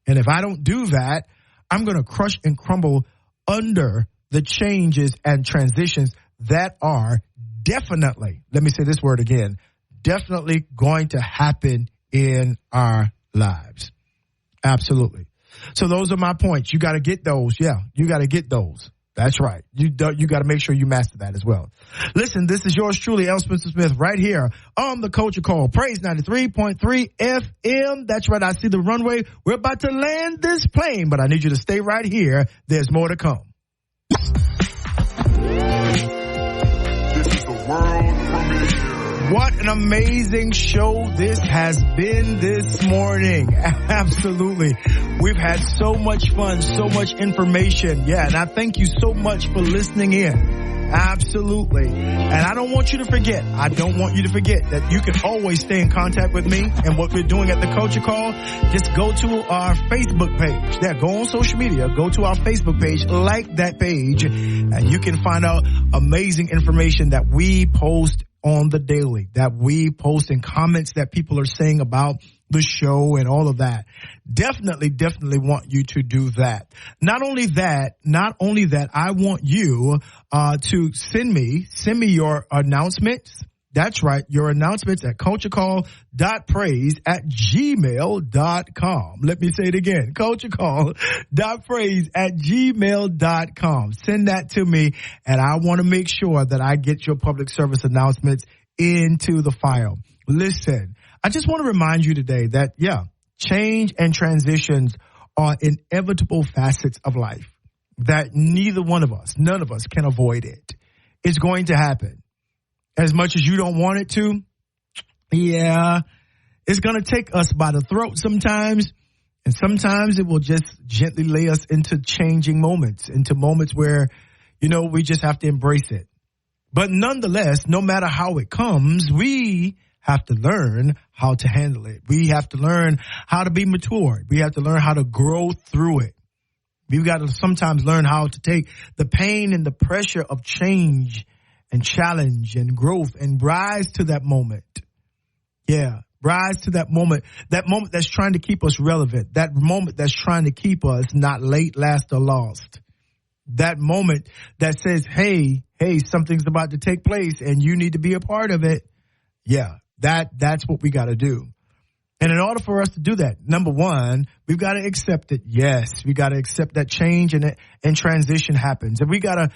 S3: And if I don't do that, I'm going to crush and crumble under the changes and transitions that are definitely, let me say this word again, definitely going to happen in our lives. Absolutely. So those are my points. You got to get those. Yeah, you got to get those. That's right. You got to make sure you master that as well. Listen, this is yours truly, L. Spencer Smith, right here on the Culture Call. Praise 93.3 FM. That's right. I see the runway. We're about to land this plane, but I need you to stay right here. There's more to come.
S2: This is the world premiere.
S3: What an amazing show this has been this morning. Absolutely. We've had so much fun, so much information. Yeah, and I thank you so much for listening in. Absolutely. And I don't want you to forget that you can always stay in contact with me and what we're doing at the Culture Call. Just go to our Facebook page. Yeah, go on social media. Go to our Facebook page, like that page, and you can find out amazing information that we post on the daily, that we post and comments that people are saying about the show and all of that. Definitely want you to do that. Not only that, I want you to send me your announcements. That's right, your announcements at culturecall.praise@gmail.com. Let me say it again, culturecall.praise@gmail.com. Send that to me, and I want to make sure that I get your public service announcements into the file. Listen, I just want to remind you today that, change and transitions are inevitable facets of life that none of us can avoid it. It's going to happen. As much as you don't want it to, it's going to take us by the throat sometimes. And sometimes it will just gently lay us into changing moments, into moments where, we just have to embrace it. But nonetheless, no matter how it comes, we have to learn how to handle it. We have to learn how to be mature. We have to learn how to grow through it. We've got to sometimes learn how to take the pain and the pressure of change and challenge and growth and rise to that moment. Yeah, rise to that moment that's trying to keep us relevant, that moment that's trying to keep us not late, last, or lost. That moment that says, hey, something's about to take place and you need to be a part of it. Yeah, that's what we got to do. And in order for us to do that, number one, we've got to accept it. Yes, we got to accept that change and transition happens. And we got to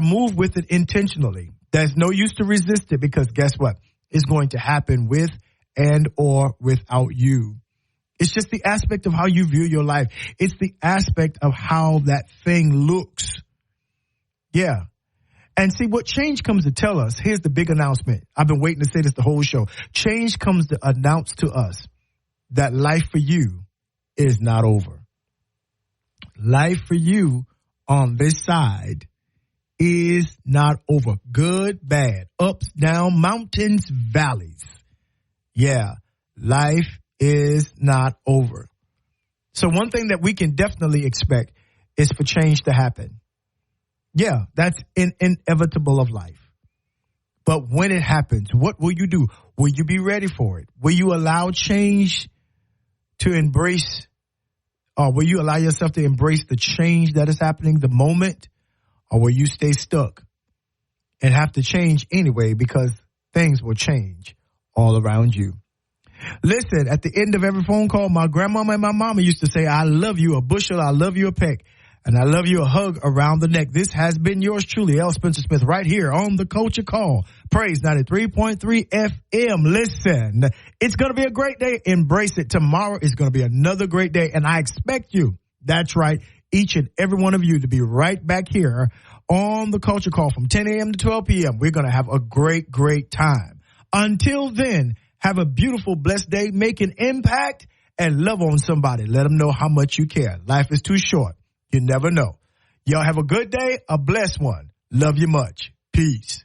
S3: move with it intentionally. There's no use to resist it because guess what? It's going to happen with and or without you. It's just the aspect of how you view your life. It's the aspect of how that thing looks. Yeah. And see, what change comes to tell us, here's the big announcement. I've been waiting to say this the whole show. Change comes to announce to us that life for you is not over. Life for you on this side is not over. Good, bad, ups, down, mountains, valleys. Yeah, life is not over. So one thing that we can definitely expect is for change to happen. Yeah, that's inevitable of life. But when it happens, what will you do? Will you be ready for it? Will you allow change to embrace, or will you allow yourself to embrace the change that is happening, the moment? Or will you stay stuck and have to change anyway because things will change all around you? Listen, at the end of every phone call, my grandmama and my mama used to say, I love you a bushel, I love you a peck, and I love you a hug around the neck. This has been yours truly, L. Spencer Smith, right here on the Culture Call. Praise 93.3 FM. Listen, it's going to be a great day. Embrace it. Tomorrow is going to be another great day, and I expect you, that's right, each and every one of you to be right back here on the Culture Call from 10 a.m. to 12 p.m. We're going to have a great, great time. Until then, have a beautiful, blessed day. Make an impact and love on somebody. Let them know how much you care. Life is too short. You never know. Y'all have a good day, a blessed one. Love you much. Peace.